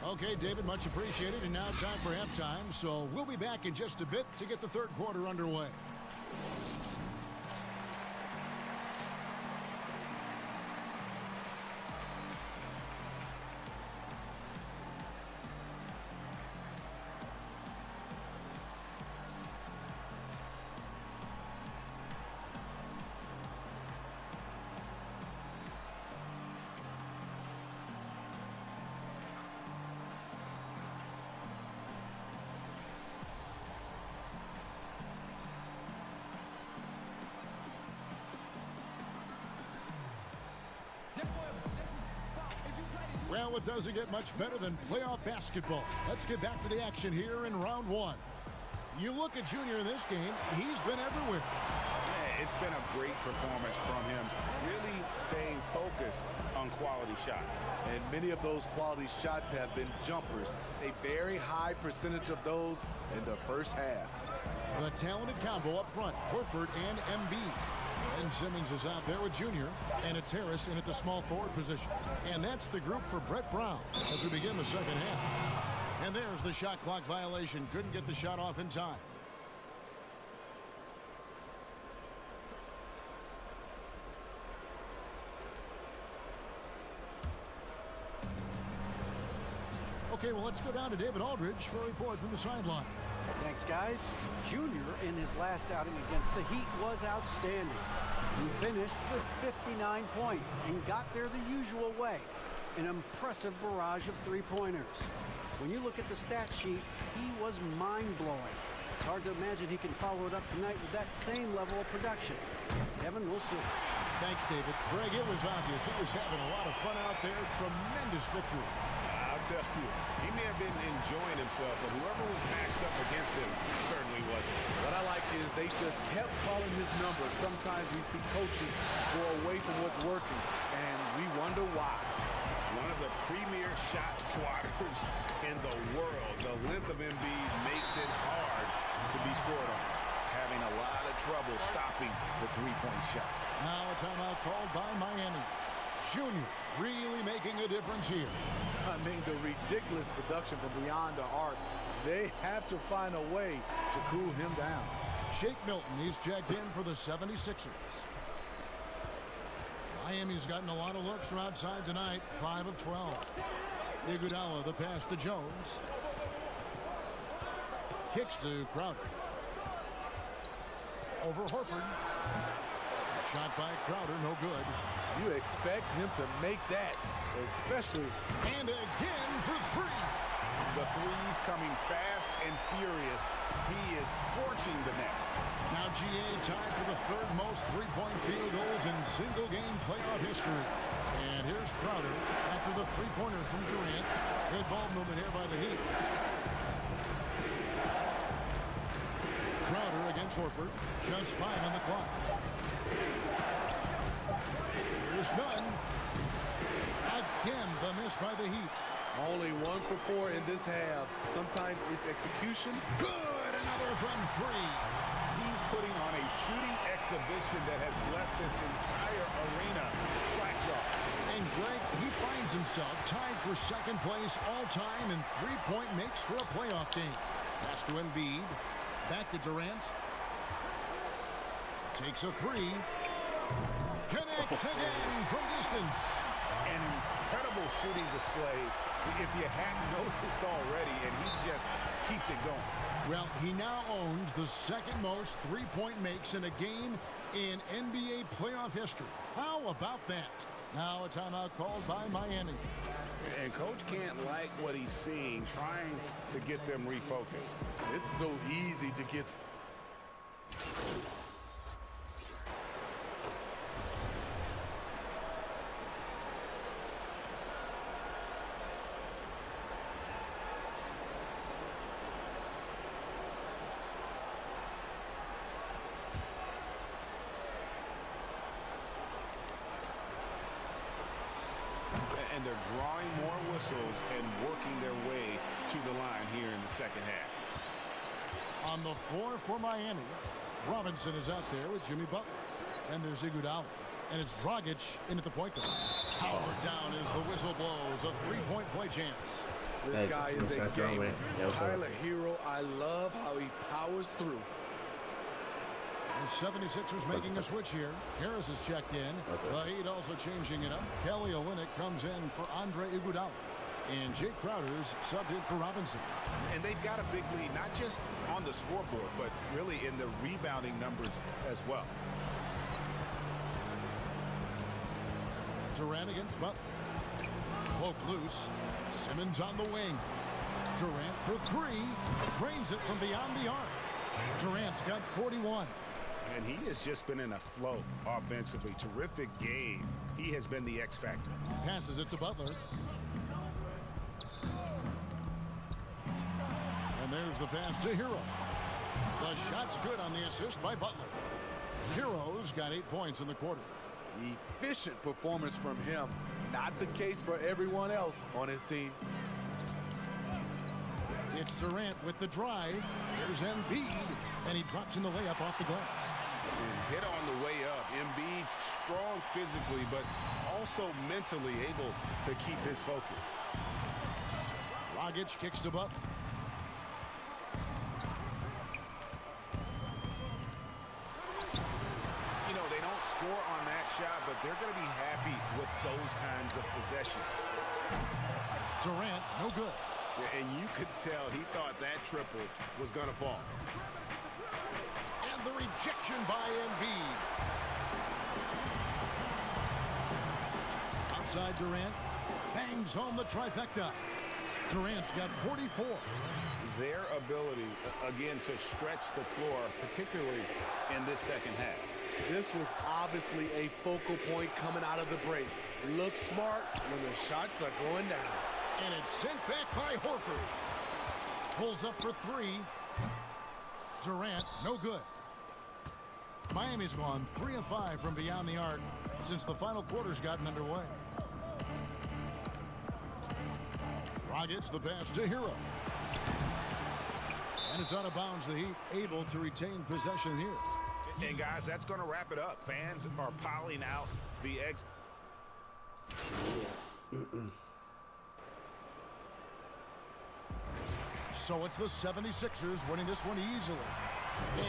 Okay, David, much appreciated. And now time for halftime. So we'll be back in just a bit to get the third quarter underway. Well, it doesn't get much better than playoff basketball. Let's get back to the action here in round 1. You look at Junior in this game, he's been everywhere. Yeah, It's been a great performance from him, really staying focused on quality shots. And many of those quality shots have been jumpers. A very high percentage of those in the first half. The talented combo up front, Horford and Embiid. And Simmons is out there with Junior, and it's Harris in at the small forward position. And that's the group for Brett Brown as we begin the second half. And there's the shot clock violation. Couldn't get the shot off in time. Okay, well, let's go down to David Aldridge for a report from the sideline. Thanks, guys. Junior, in his last outing against the Heat, was outstanding. He finished with 59 points and got there the usual way. An impressive barrage of three-pointers. When you look at the stat sheet, he was mind-blowing. It's hard to imagine he can follow it up tonight with that same level of production. Kevin, we'll see. Thanks, David. Greg, it was obvious. He was having a lot of fun out there. Tremendous victory. Test you. He may have been enjoying himself, but whoever was matched up against him certainly wasn't. What I like is they just kept calling his number. Sometimes we see coaches go away from what's working, and we wonder why. One of the premier shot swatters in the world. The length of Embiid makes it hard to be scored on. Having a lot of trouble stopping the three-point shot. Now a timeout called by Miami. Junior really making a difference here. I mean, the ridiculous production from beyond the arc. They have to find a way to cool him down. Shake Milton, he's checked in for the 76ers. Miami's gotten a lot of looks from outside tonight, 5 of 12. Iguodala, the pass to Jones. Kicks to Crowder. Over Horford. Shot by Crowder, no good. You expect him to make that, especially. And again for three. The threes coming fast and furious. He is scorching the net. Now GA tied for the third most three-point field goals in single-game playoff history. And here's Crowder after the three-pointer from Durant. Good ball movement here by the Heat. Crowder against Horford. Just 5 on the clock. Here's none. Again, the miss by the Heat. Only 1 for 4 in this half. Sometimes it's execution. Good, another from 3. He's putting on a shooting exhibition that has left this entire arena slack-jawed. And Greg, he finds himself tied for second place all-time in three-point makes for a playoff game. Pass to Embiid. Back to Durant. Takes a 3. Connects again from distance. An incredible shooting display if you hadn't noticed already, and he just keeps it going. Well, he now owns the second most three-point makes in a game in NBA playoff history. How about that? Now a timeout called by Miami. And Coach can't like what he's seeing, trying to get them refocused. It's so easy to get. And they're drawing more whistles and working their way to the line here in the second half. On the floor for Miami, Robinson is out there with Jimmy Butler. And there's Iguodala. And it's Dragic in at the point guard. Powered down as the whistle blows. A three-point play chance. This guy is a gamer. Tyler Hero, I love how he powers through. The 76ers making a switch here. Harris is checked in. The Heat also changing it up. Kelly Olynyk comes in for Andre Iguodala. And Jay Crowder's subbed in for Robinson. And they've got a big lead, not just on the scoreboard, but really in the rebounding numbers as well. Durant against Butler. Cloak loose. Simmons on the wing. Durant for 3. Drains it from beyond the arc. Durant's got 41. And he has just been in a flow offensively. Terrific game. He has been the X factor. Passes it to Butler. And there's the pass to Hero. The shot's good on the assist by Butler. Hero's got 8 points in the quarter. Efficient performance from him. Not the case for everyone else on his team. It's Durant with the drive. There's Embiid, and he drops in the layup off the glass. Hit on the way up. Embiid's strong physically, but also mentally able to keep his focus. Dragic kicks to Butler. You know, they don't score on that shot, but they're going to be happy with those kinds of possessions. Durant, no good. Yeah, and you could tell he thought that triple was going to fall. And the rejection by Embiid. Outside Durant. Bangs home the trifecta. Durant's got 44. Their ability, again, to stretch the floor, particularly in this second half. This was obviously a focal point coming out of the break. Look smart when the shots are going down. And it's sent back by Horford. Pulls up for 3. Durant, no good. Miami's gone 3 of 5 from beyond the arc since the final quarter's gotten underway. Dragic the pass to Hero. And it's out of bounds. The Heat able to retain possession here. And guys, that's going to wrap it up. Fans are piling out the eggs. So it's the 76ers winning this one easily.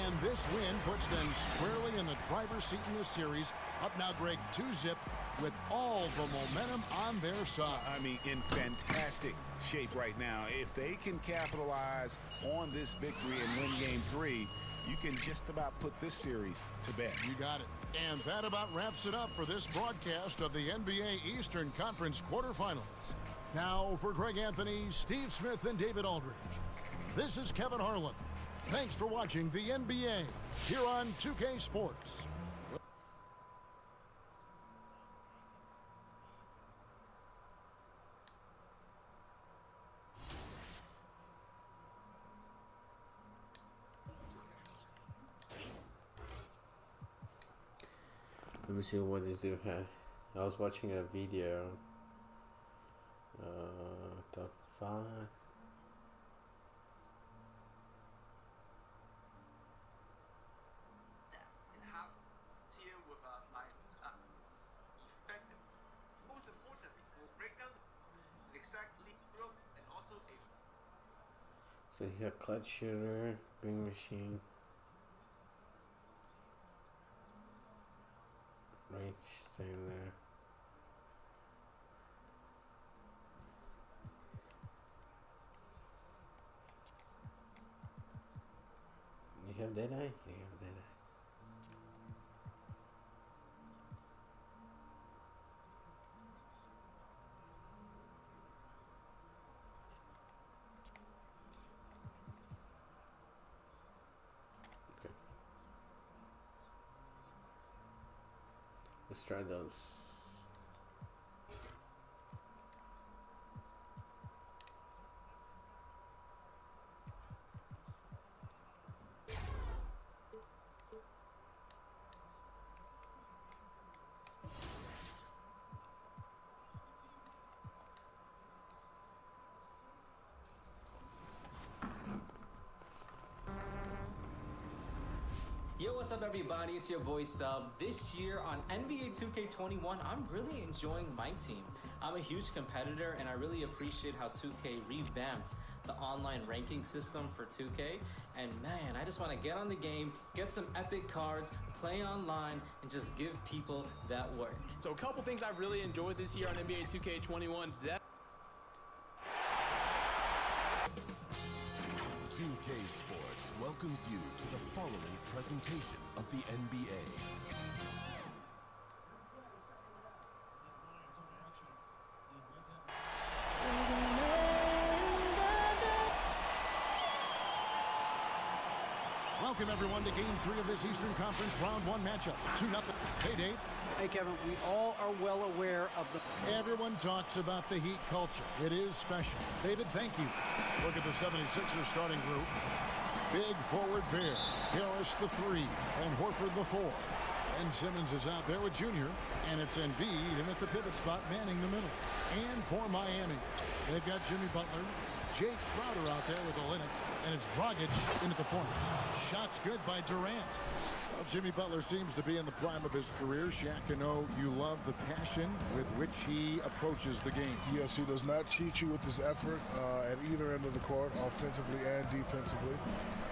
And this win puts them squarely in the driver's seat in this series. Up now, Greg, 2-zip with all the momentum on their side. I mean, in fantastic shape right now. If they can capitalize on this victory and win game 3, you can just about put this series to bed. You got it. And that about wraps it up for this broadcast of the NBA Eastern Conference quarterfinals. Now for Greg Anthony, Steve Smith, and David Aldridge, this is Kevin Harlan. Thanks for watching the NBA here on 2K Sports. Let me see what this dude had. I was watching a video. The fuck? And have deal with like effective. Most importantly, will break down the exact lead group and also a. So he had clutch shooter, green machine. Right, staying there. You have that eye? You have that eye. Okay. Let's try those. Yo, what's up everybody? It's your boy Sub. This year on NBA 2K21, I'm really enjoying my team. I'm a huge competitor and I really appreciate how 2K revamped the online ranking system for 2K. And man, I just want to get on the game, get some epic cards, play online, and just give people that work. So a couple things I've really enjoyed this year on NBA 2K21. 2K Sports welcomes you to the following presentation of the NBA. Welcome everyone to Game 3 of this Eastern Conference Round 1 matchup. 2-0. Hey, Dave. Hey, Kevin, we all are well aware of the... Everyone talks about the Heat culture. It is special. David, thank you. Look at the 76ers starting group. Big forward pair. Harris the 3 and Horford the 4. And Simmons is out there with Junior. And it's Embiid in at the pivot spot, manning the middle. And for Miami, they've got Jimmy Butler, Jay Crowder out there with Olynyk, and it's Dragic in at the point. Shots good by Durant. Well, Jimmy Butler seems to be in the prime of his career. Shaq, I know you love the passion with which he approaches the game. Yes, he does not cheat you with his effort at either end of the court, offensively and defensively.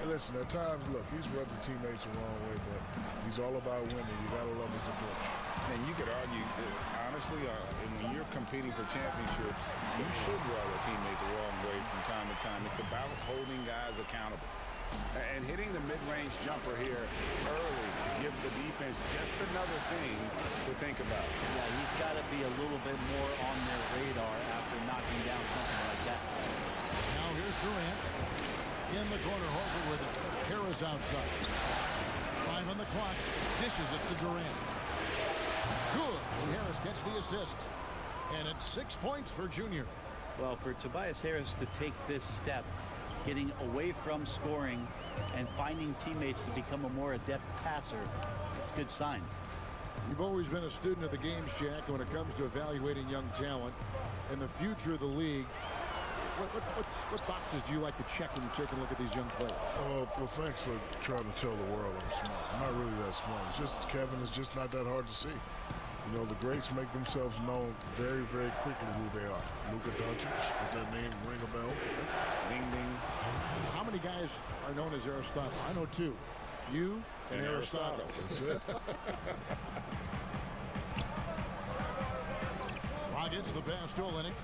And listen, at times, look, he's rubbed the teammates the wrong way, but he's all about winning. You got to love his approach. And you could argue, honestly, when you're competing for championships, you should rub a teammate the wrong way from time to time. It's about holding guys accountable. And hitting the mid-range jumper here early gives the defense just another thing to think about. Yeah, he's got to be a little bit more on their radar after knocking down something like that. Now here's Durant. In the corner, Horford with it. Harris outside. 5 on the clock. Dishes it to Durant. Good. And Harris gets the assist. And it's 6 points for Junior. Well, for Tobias Harris to take this step, getting away from scoring and finding teammates to become a more adept passer, it's good signs. You've always been a student of the game, Shaq, when it comes to evaluating young talent and the future of the league. What boxes do you like to check when you take a look at these young players? Well, thanks for trying to tell the world I'm smart. I'm not really that smart. It's just, Kevin, it's just not that hard to see. You know, the greats make themselves known very, very quickly who they are. Luka Doncic, does that name ring a bell? Ding, ding. How many guys are known as Aristotle? I know 2. You and Aristotle. That's it. Rockets the pass to Olynyk.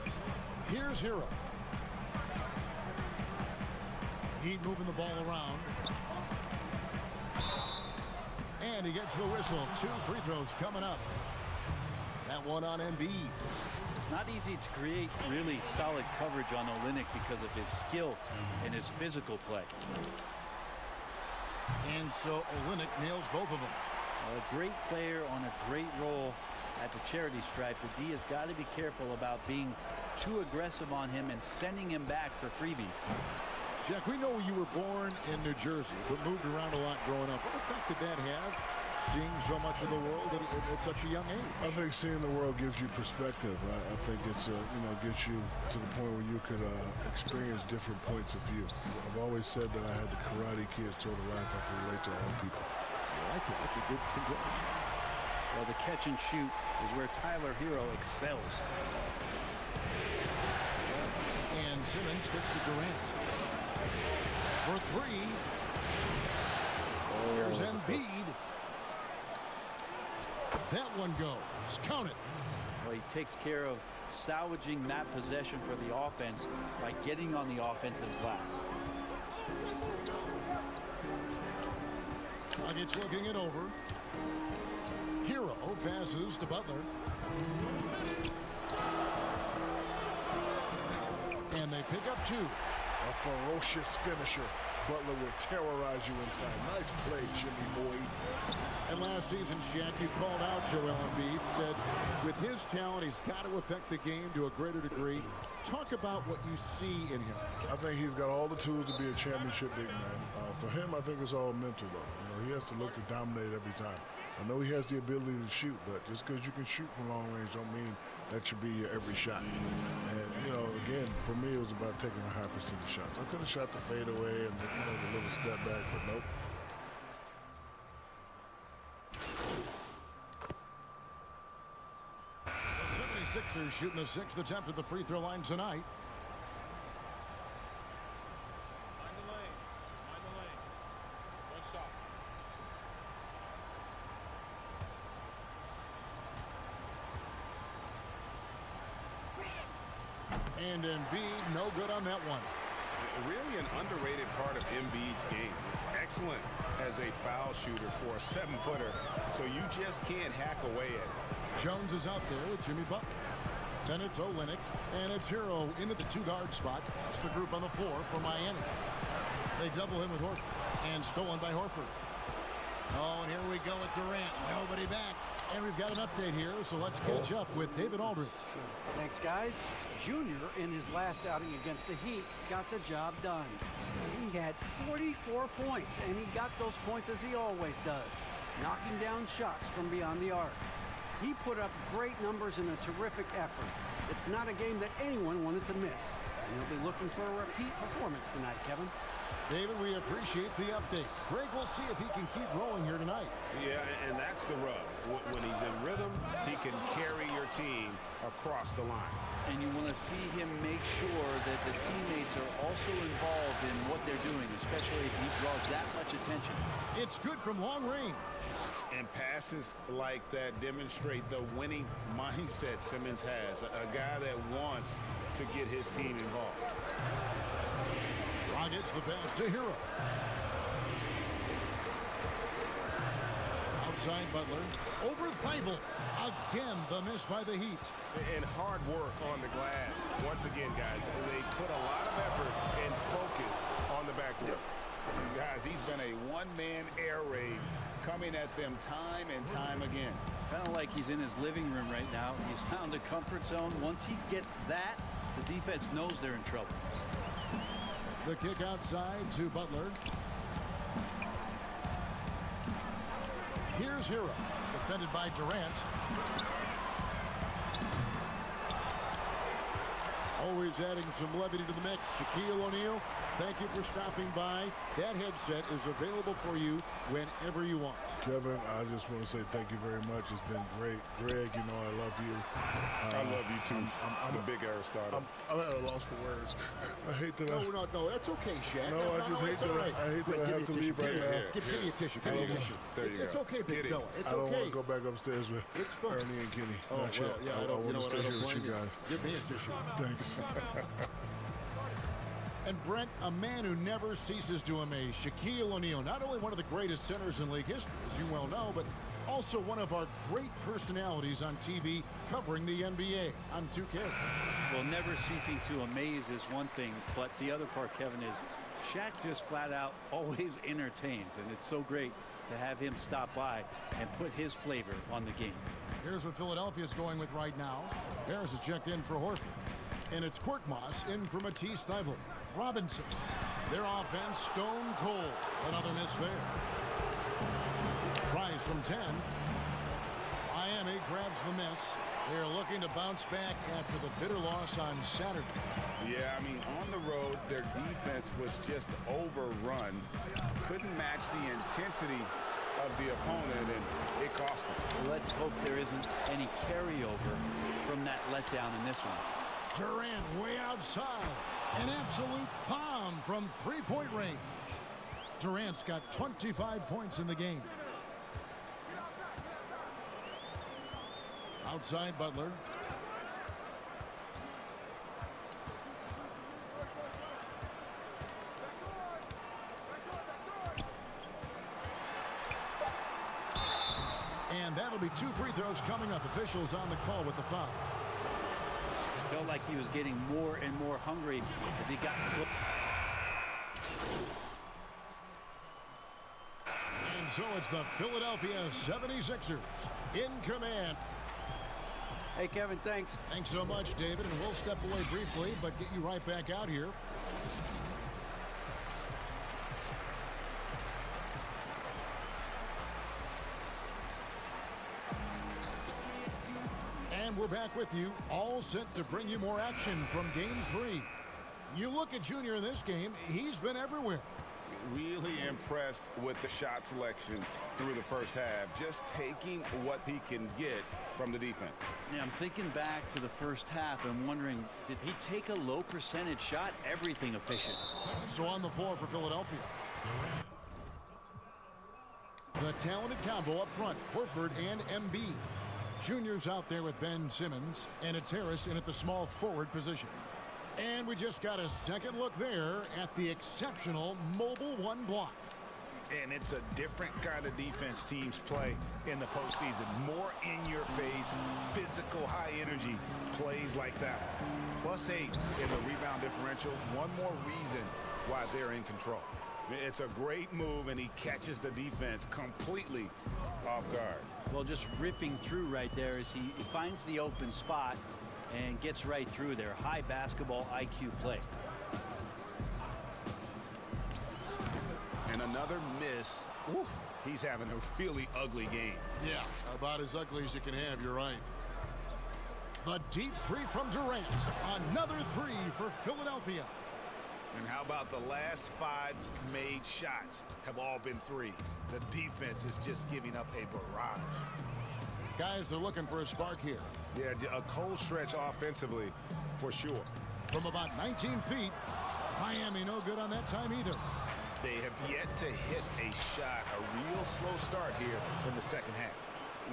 Here's Hero. Heat moving the ball around. And he gets the whistle. 2 free throws coming up. That one on Embiid. It's not easy to create really solid coverage on Olynyk because of his skill and his physical play. And so Olynyk nails both of them. A great player on a great role at the charity stripe. The D has got to be careful about being too aggressive on him and sending him back for freebies. Jack, we know you were born in New Jersey, but moved around a lot growing up. What effect did that have, seeing so much of the world at such a young age? I think seeing the world gives you perspective. I think it's, gets you to the point where you could experience different points of view. I've always said that I had the Karate Kid sort of life I can relate to all people. I like it. That's a good comparison. Well, the catch and shoot is where Tyler Hero excels. And Simmons gets to Durant. For 3. Here's Embiid. That one goes. Count it. Well, he takes care of salvaging that possession for the offense by getting on the offensive glass. Nuggets looking it over. Hero passes to Butler. And they pick up 2. A ferocious finisher. Butler will terrorize you inside. Nice play, Jimmy boy. And last season, Shaq, you called out Joel Embiid, said with his talent, he's got to affect the game to a greater degree. Talk about what you see in him. I think he's got all the tools to be a championship big man. For him, I think it's all mental, though. He has to look to dominate every time. I know he has the ability to shoot, but just because you can shoot from long range don't mean that should be your every shot. And, again, for me, it was about taking a high percentage shots. I could have shot the fadeaway and the little step back, but nope. The 76ers shooting the 6th attempt at the free throw line tonight. Mind the lane. Mind the lane. One shot. And Embiid, no good on that one. Really an underrated part of Embiid's game. Excellent as a foul shooter for a 7-footer, so you just can't hack away at it. Jones is out there with Jimmy Butler. Then it's Olynyk, and it's Hero into the 2-guard spot. That's the group on the floor for Miami. They double him with Horford, and stolen by Horford. Oh, and here we go with Durant. Nobody back. And we've got an update here, so let's catch up with David Aldridge. Thanks, guys. Junior, in his last outing against the Heat, got the job done. He He had 44 points, and he got those points as he always does, knocking down shots from beyond the arc. He put up great numbers in a terrific effort. It's not a game that anyone wanted to miss, and he'll be looking for a repeat performance tonight, Kevin. David, we appreciate the update. Greg, we'll see if he can keep rolling here tonight. Yeah, and that's the rub. When he's in rhythm, he can carry your team across the line. And you want to see him make sure that the teammates are also involved in what they're doing, especially if he draws that much attention. It's good from long range. And passes like that demonstrate the winning mindset Simmons has. A guy that wants to get his team involved. Gets the pass to Hero. Outside Butler. Over Thibault. Again, the miss by the Heat. And hard work on the glass. Once again, guys, they put a lot of effort and focus on the backcourt. Guys, he's been a one-man air raid coming at them time and time again. Kind of like he's in his living room right now. He's found a comfort zone. Once he gets that, the defense knows they're in trouble. The kick outside to Butler. Here's Hero, defended by Durant. Always adding some levity to the mix. Shaquille O'Neal, thank you for stopping by. That headset is available for you whenever you want. Kevin, I just want to say thank you very much. It's been great. Greg, you know I love you. I love you too. I'm a big Aristotle. I'm at a loss for words. I hate that. No, that's okay, Shaq. No, I just hate that. Right. I hate that I have to leave right now. Give me a tissue. Give me a tissue. It's okay, big fella. It's okay. I don't want to go back upstairs with Ernie and Kenny. Oh, well, yeah, I want to stay here with you guys. Give me a tissue. Thanks. And Brent, a man who never ceases to amaze, Shaquille O'Neal, not only one of the greatest centers in league history, as you well know, but also one of our great personalities on TV covering the NBA on 2K. Well, never ceasing to amaze is one thing, but the other part, Kevin, is Shaq just flat out always entertains, and it's so great to have him stop by and put his flavor on the game. Here's what Philadelphia is going with right now. Harris is checked in for Horford. And it's Korkmaz in for Matisse Thybulle. Robinson. Their offense stone cold. Another miss there. Tries from 10. Miami grabs the miss. They're looking to bounce back after the bitter loss on Saturday. Yeah, I mean, on the road, their defense was just overrun. Couldn't match the intensity of the opponent, and it cost them. Let's hope there isn't any carryover from that letdown in this one. Durant way outside. An absolute bomb from three-point range. Durant's got 25 points in the game. Outside Butler. And that'll be 2 free throws coming up. Officials on the call with the foul. Felt like he was getting more and more hungry as he got close. And so it's the Philadelphia 76ers in command. Hey, Kevin, thanks. Thanks so much, David. And we'll step away briefly, but get you right back out here. And we're back with you, all set to bring you more action from Game 3. You look at Junior in this game, he's been everywhere. Really impressed with the shot selection through the first half, just taking what he can get from the defense. Yeah, I'm thinking back to the first half and wondering, did he take a low percentage shot? Everything efficient. So on the floor for Philadelphia. The talented combo up front, Horford and Embiid. Junior's out there with Ben Simmons, and it's Harris in at the small forward position. And we just got a second look there at the exceptional mobile one block. And it's a different kind of defense teams play in the postseason. More in-your-face, physical, high-energy plays like that. +8 in the rebound differential. One more reason why they're in control. It's a great move, and he catches the defense completely off guard. Well, just ripping through right there as he finds the open spot and gets right through there. High basketball IQ play. And another miss. Ooh, he's having a really ugly game. Yeah, about as ugly as you can have, you're right. The deep three from Durant. Another three for Philadelphia. And how about the last 5 made shots have all been threes? The defense is just giving up a barrage. Guys, they're looking for a spark here. Yeah, a cold stretch offensively, for sure. From about 19 feet, Miami no good on that time either. They have yet to hit a shot, a real slow start here in the second half.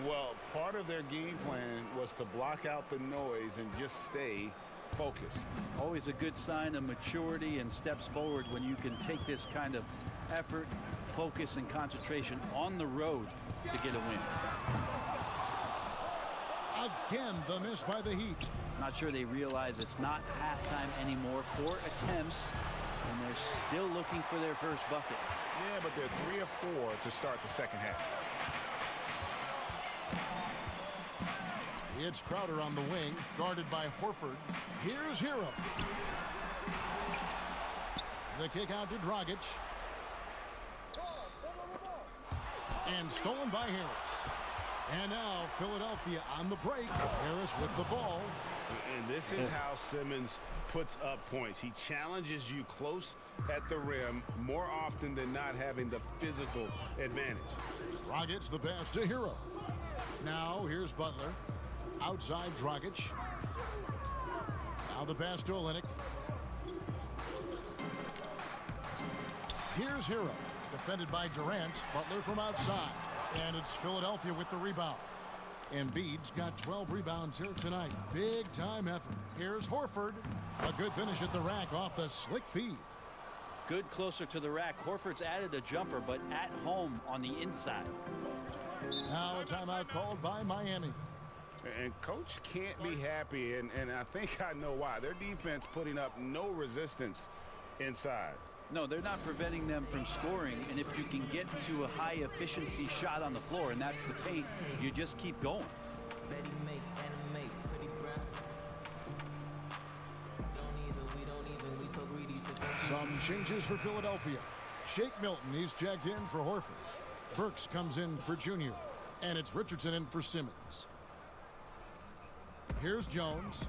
Well, part of their game plan was to block out the noise and just stay focused. Always a good sign of maturity and steps forward when you can take this kind of effort, focus, and concentration on the road to get a win. Again, the miss by the Heat. Not sure they realize it's not halftime anymore. 4 attempts, and they're still looking for their first bucket. Yeah, but they're 3 of 4 to start the second half. It's Crowder on the wing, guarded by Horford. Here's Hero. The kick out to Dragic. And stolen by Harris. And now Philadelphia on the break. Harris with the ball. And this is how Simmons puts up points. He challenges you close at the rim more often than not having the physical advantage. Dragic the pass to Hero. Now here's Butler. Outside Dragic. Now the pass to Olynyk. Here's Hero. Defended by Durant. Butler from outside. And it's Philadelphia with the rebound. Embiid's got 12 rebounds here tonight. Big time effort. Here's Horford. A good finish at the rack off the slick feed. Good closer to the rack. Horford's added a jumper, but at home on the inside. Now a timeout called by Miami. And coach can't be happy, and I think I know why. Their defense putting up no resistance inside. No, they're not preventing them from scoring, and if you can get to a high-efficiency shot on the floor, and that's the paint, you just keep going. Some changes for Philadelphia. Shake Milton, he's checked in for Horford. Burks comes in for Junior, and it's Richardson in for Simmons. Here's Jones.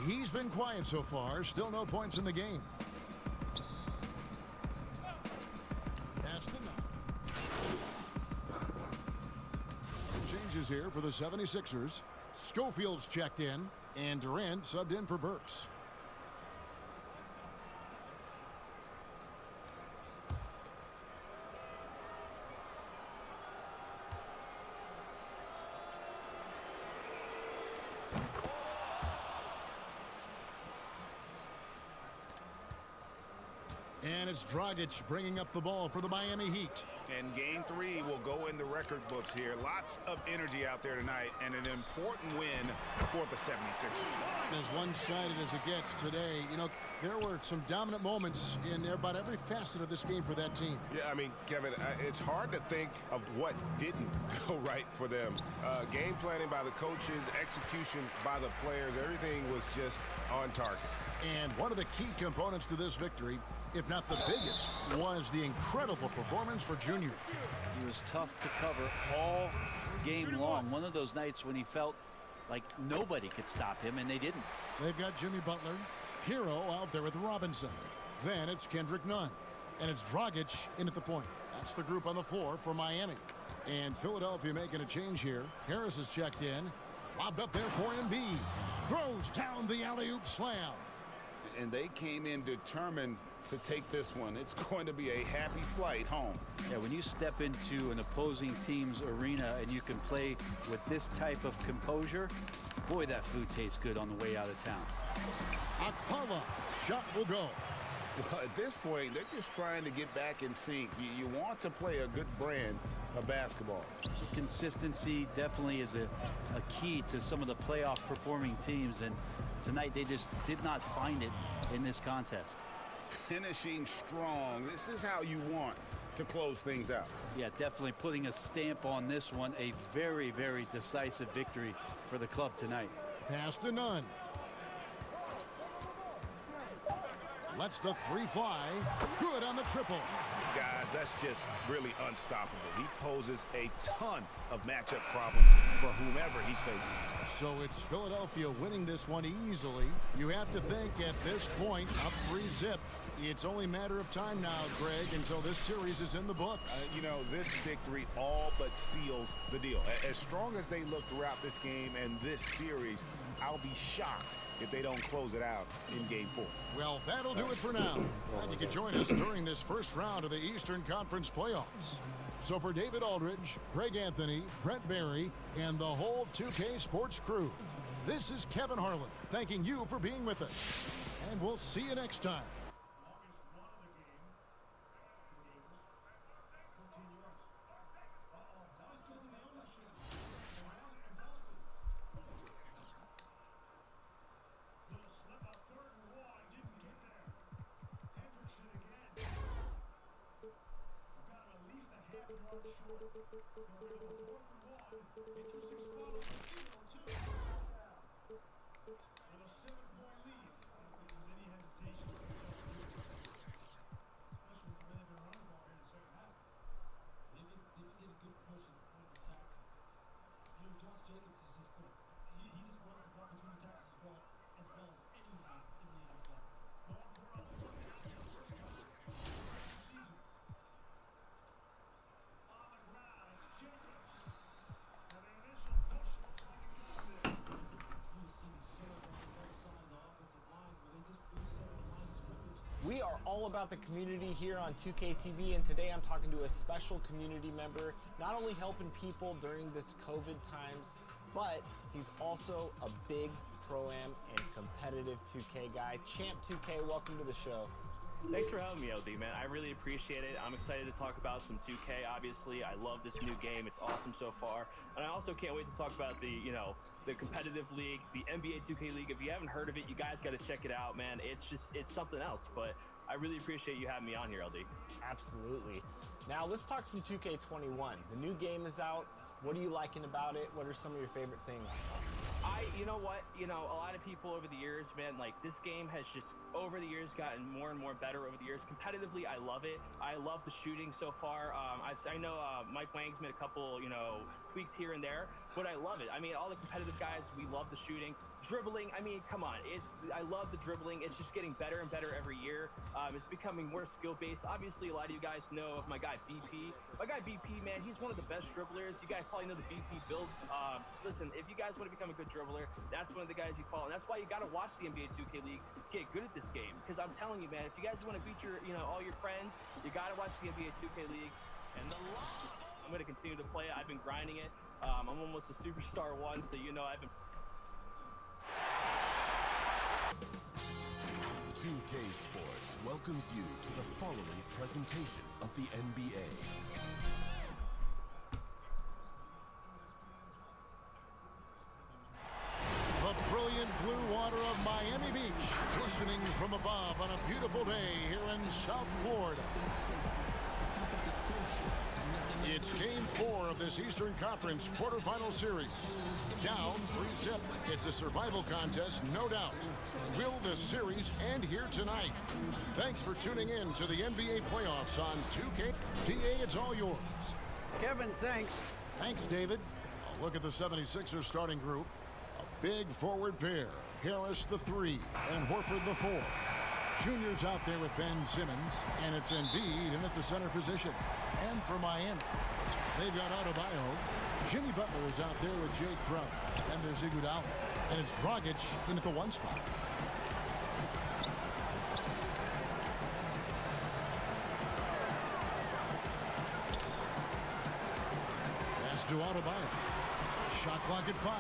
He's been quiet so far. Still no points in the game. Some changes here for the 76ers. Schofield's checked in, and Durant subbed in for Burks. And it's Dragic bringing up the ball for the Miami Heat. And game 3 will go in the record books here. Lots of energy out there tonight, and an important win for the 76ers. As one-sided as it gets today, you know, there were some dominant moments in about every facet of this game for that team. Yeah, I mean, Kevin, it's hard to think of what didn't go right for them. Game planning by the coaches, execution by the players, everything was just on target. And one of the key components to this victory, if not the biggest, was the incredible performance for Junior. He was tough to cover all game long. One of those nights when he felt like nobody could stop him, and they didn't. They've got Jimmy Butler, Hero out there with Robinson. Then it's Kendrick Nunn. And it's Dragic in at the point. That's the group on the floor for Miami. And Philadelphia making a change here. Harris is checked in. Lobbed up there for Embiid. Throws down the alley-oop slam. And they came in determined to take this one. It's going to be a happy flight home. Yeah, when you step into an opposing team's arena and you can play with this type of composure, boy, that food tastes good on the way out of town. Akpala, shot will go. Well, at this point, they're just trying to get back in sync. You want to play a good brand of basketball. Consistency definitely is a key to some of the playoff performing teams, and tonight they just did not find it in this contest. Finishing strong. This is how you want to close things out. Yeah, definitely putting a stamp on this one. A very, very decisive victory for the club tonight. Pass to Nunn. Lets the three fly. Good on the triple. Guys, that's just really unstoppable. He poses a ton of matchup problems for whomever he's facing. So it's Philadelphia winning this one easily. You have to think at this point, up 3-0. It's only a matter of time now, Greg, until this series is in the books. You know, this victory all but seals the deal. As strong as they look throughout this game and this series, I'll be shocked if they don't close it out in Game 4. Well, that'll do it for now. And you can join us during this first round of the Eastern Conference playoffs. So for David Aldridge, Greg Anthony, Brent Barry, and the whole 2K Sports crew, this is Kevin Harlan thanking you for being with us. And we'll see you next time. We are all about the community here on 2K TV, and today I'm talking to a special community member, not only helping people during this COVID times, but he's also a big Pro-Am and competitive 2K guy. Champ 2K, welcome to the show. Thanks for having me, LD, man. I really appreciate it. I'm excited to talk about some 2K. Obviously, I love this new game. It's awesome so far. And I also can't wait to talk about the, the competitive league, the NBA 2K League. If you haven't heard of it, you guys got to check it out, man. It's something else. But I really appreciate you having me on here, LD. Absolutely. Now, let's talk some 2K21. The new game is out. What are you liking about it? What are some of your favorite things? You know what? A lot of people over the years, man, like this game has just over the years gotten more and more better over the years. Competitively, I love it. I love the shooting so far. I know Mike Wang's made a couple, tweaks here and there, but I love it. I mean, all the competitive guys, we love the shooting. Dribbling, I mean, come on. I love the dribbling. It's just getting better and better every year. It's becoming more skill-based. Obviously, a lot of you guys know of my guy BP. My guy BP, man, he's one of the best dribblers. You guys probably know the BP build. Listen, if you guys want to become a good dribbler, that's one of the guys you follow. And that's why you got to watch the NBA 2K League to get good at this game. Because I'm telling you, man, if you guys want to beat your, all your friends, you got to watch the NBA 2K League. And I'm going to continue to play it. I've been grinding it. I'm almost a superstar one, so I've been. 2K Sports welcomes you to the following presentation of the NBA. The brilliant blue water of Miami Beach, glistening from above on a beautiful day here in South Florida. It's Game 4 of this Eastern Conference quarterfinal series. Down 3-0. It's a survival contest, no doubt. Will the series end here tonight? Thanks for tuning in to the NBA playoffs on 2K. DA, it's all yours. Kevin, thanks. Thanks, David. A look at the 76ers starting group. A big forward pair. Harris the 3 and Horford the 4. Junior's out there with Ben Simmons, and it's Embiid in at the center position. And for Miami, they've got Adebayo. Jimmy Butler is out there with Jay Crowder. And there's Iguodala. And it's Dragic in at the 1 spot. Pass to Adebayo. Shot clock at 5.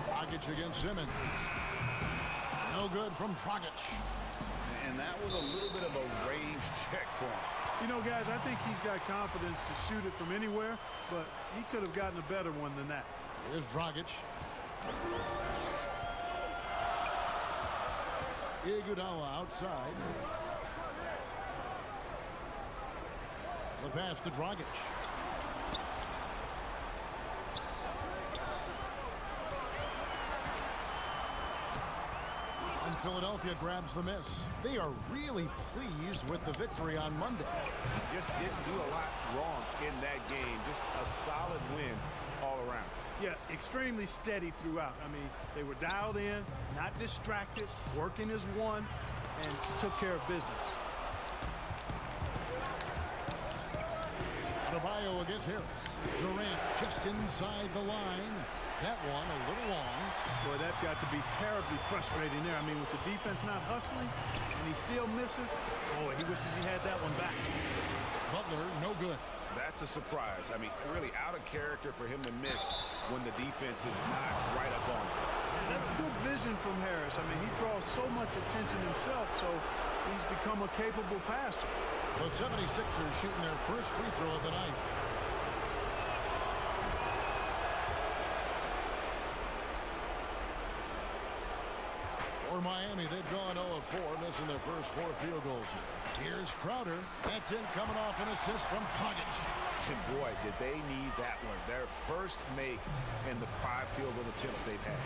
Dragic against Simmons. No good from Dragic. And that was a little bit of a range check for him. Guys, I think he's got confidence to shoot it from anywhere, but he could have gotten a better one than that. Here's Dragic. Iguodala outside. The pass to Dragic. Philadelphia grabs the miss. They are really pleased with the victory on Monday. Just didn't do a lot wrong in that game. Just a solid win all around. Yeah, extremely steady throughout. I mean, they were dialed in, not distracted, working as one, and took care of business. Adebayo against Harris. Durant just inside the line. That one a little long. Boy, that's got to be terribly frustrating there. I mean, with the defense not hustling, and he still misses, boy, he wishes he had that one back. Butler, no good. That's a surprise. I mean, really out of character for him to miss when the defense is not right up on him. And that's good vision from Harris. I mean, he draws so much attention himself, so he's become a capable passer. The 76ers shooting their first free throw of the night. For Miami, they've gone 0 of 4, missing their first 4 field goals. Here's Crowder. That's in, coming off an assist from Dragic. And boy, did they need that one. Their first make in the 5 field goal attempts they've had.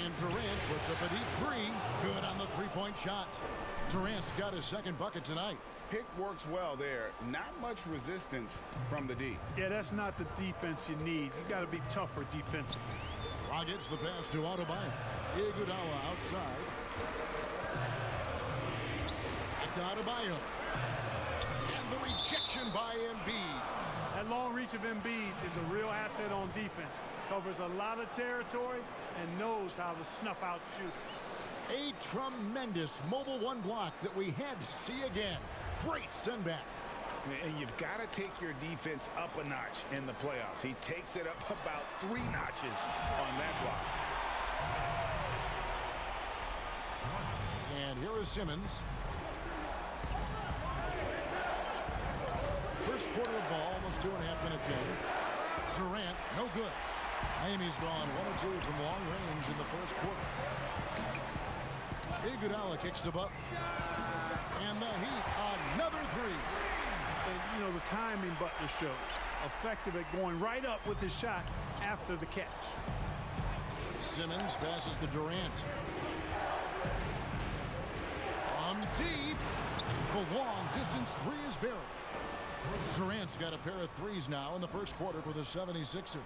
And Durant puts up a deep 3. Good on the three-point shot. Durant's got his second bucket tonight. Pick works well there. Not much resistance from the D. Yeah, that's not the defense you need. You got to be tougher defensively. Gets the pass to Adebayo. Iguodala outside. Back to Adebayo. And the rejection by Embiid. That long reach of Embiid is a real asset on defense. Covers a lot of territory and knows how to snuff out shooters. A tremendous mobile one block that we had to see again. Great send back. And you've got to take your defense up a notch in the playoffs. He takes it up about 3 notches on that block. And here is Simmons. First quarter of ball, almost 2.5 minutes in. Durant, no good. Miami's gone 1 or 2 from long range in the first quarter. Iguodala kicks to Butler. And the Heat, another 3. And, you know, the timing Butler shows. Effective at going right up with his shot after the catch. Simmons passes to Durant. From deep. The long distance 3 is buried. Durant's got a pair of 3s now in the first quarter for the 76ers.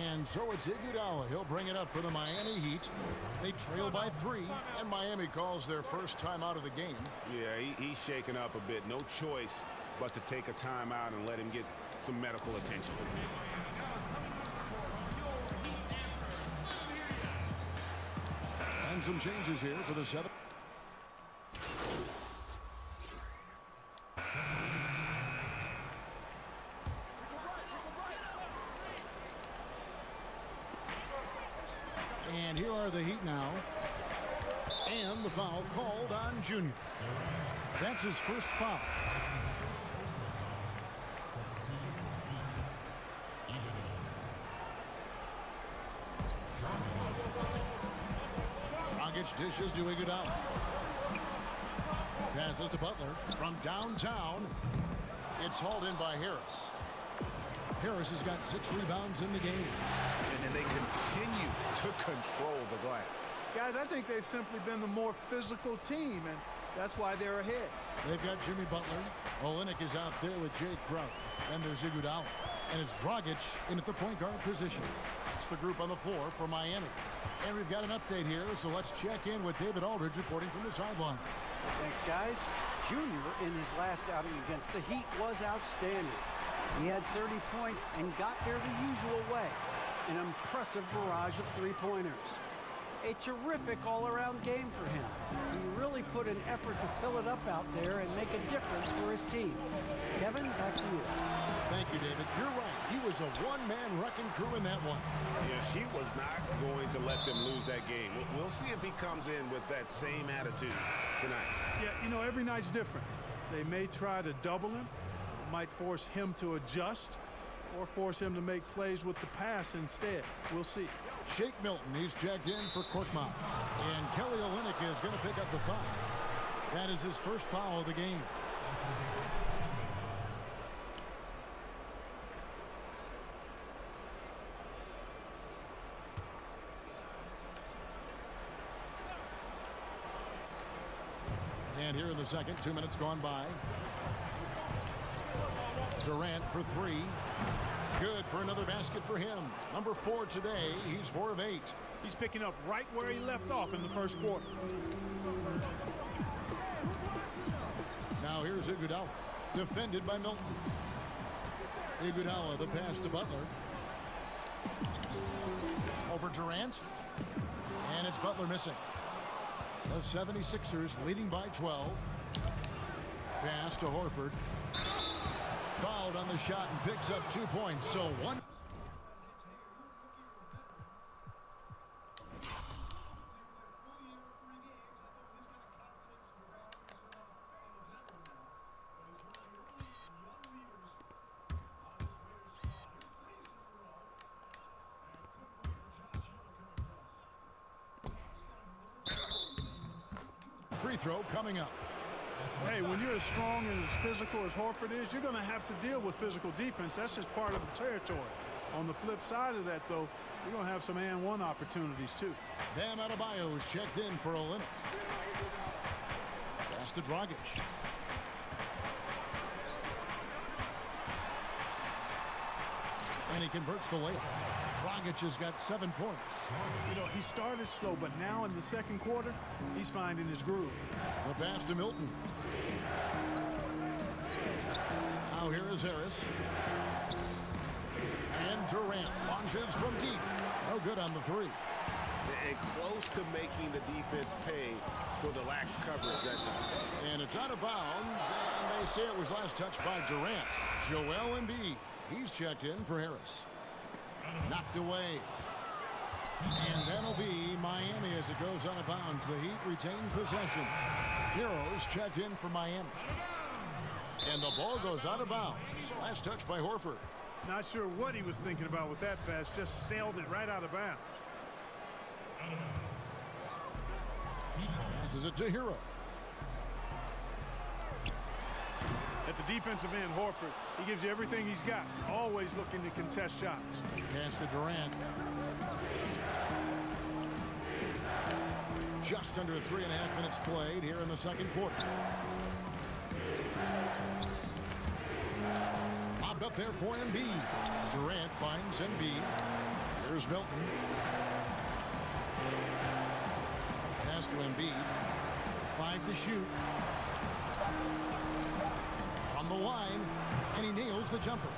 And so it's Iguodala. He'll bring it up for the Miami Heat. They trail by 3, and Miami calls their first time out of the game. Yeah, he's shaken up a bit. No choice but to take a timeout and let him get some medical attention. And some changes here for the 7. And here are the Heat now. And the foul called on Junior. That's his first foul. Dragic dishes to Iguodala. Passes to Butler from downtown. It's hauled in by Harris. Harris has got 6 rebounds in the game. And then they continue to control the glass. Guys, I think they've simply been the more physical team, and that's why they're ahead. They've got Jimmy Butler. Olynyk is out there with Jay Crowder. And there's Iguodala. And it's Dragic in at the point guard position. It's the group on the floor for Miami. And we've got an update here, so let's check in with David Aldridge reporting from the sideline. Thanks, guys. Junior, in his last outing against the Heat, was outstanding. He had 30 points and got there the usual way. An impressive barrage of 3-pointers. A terrific all-around game for him. He really put an effort to fill it up out there and make a difference for his team. Kevin, back to you. Thank you, David. You're right. He was a one-man wrecking crew in that one. Yeah, he was not going to let them lose that game. We'll see if he comes in with that same attitude tonight. Yeah, you know, every night's different. They may try to double him. It might force him to adjust or force him to make plays with the pass instead. We'll see. Shake Milton, he's checked in for Korkmaz. And Kelly Olynyk is going to pick up the foul. That is his first foul of the game. And here in the second, 2 minutes gone by. Durant for three. Good for another basket for him. Number 4 today. He's 4 of 8. He's picking up right where he left off in the first quarter. Now here's Iguodala. Defended by Milton. Iguodala, the pass to Butler. Over Durant. And it's Butler missing. The 76ers leading by 12. Pass to Horford. Fouled on the shot and picks up 2 points. So one. Free throw coming up. Hey, when you're as strong and as physical as Horford is, you're going to have to deal with physical defense. That's just part of the territory. On the flip side of that, though, you're going to have some and one opportunities, too. Bam Adebayo is checked in for a limit. Pass to Dragic. And he converts the layup. Dragic has got 7 points. You know, he started slow, but now in the second quarter, he's finding his groove. The pass to Milton. Now here is Harris. And Durant launches from deep. No good on the three. And close to making the defense pay for the lax coverage that time. And it's out of bounds, and they say it was last touched by Durant. Joel Embiid. He's checked in for Harris. Knocked away. And that'll be Miami as it goes out of bounds. The Heat retain possession. Heroes checked in for Miami. And the ball goes out of bounds. Last touch by Horford. Not sure what he was thinking about with that pass. Just sailed it right out of bounds. Passes it to Hero. At the defensive end, Horford, he gives you everything he's got. Always looking to contest shots. Pass to Durant. Just under 3.5 minutes played here in the second quarter. Lobbed up there for Embiid. Durant finds Embiid. Here's Milton. Pass to Embiid. 5 to shoot. On the line, and he nails the jumper.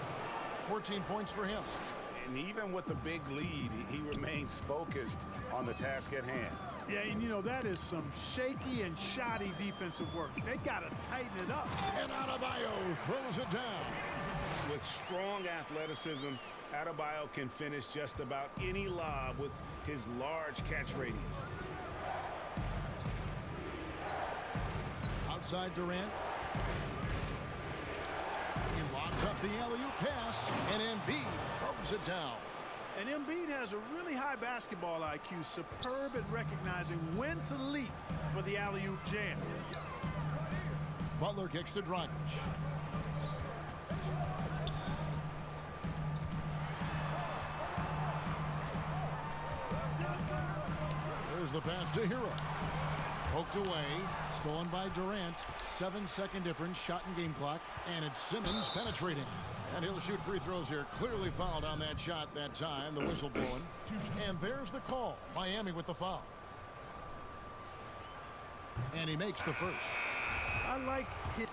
14 points for him. And even with the big lead, he remains focused on the task at hand. Yeah, and you know, that is some shaky and shoddy defensive work. They got to tighten it up. And Adebayo throws it down. With strong athleticism, Adebayo can finish just about any lob with his large catch radius. Outside Durant. He lobs up the alley-oop pass, and Embiid throws it down. And Embiid has a really high basketball IQ, superb at recognizing when to leap for the alley-oop jam. Butler kicks to Dragic. There's the pass to Hero. Poked away, stolen by Durant. 7-second difference, shot and game clock, and it's Simmons penetrating. And he'll shoot free throws here. Clearly fouled on that shot that time. The whistle blowing. And there's the call. Miami with the foul. And he makes the first. I like his...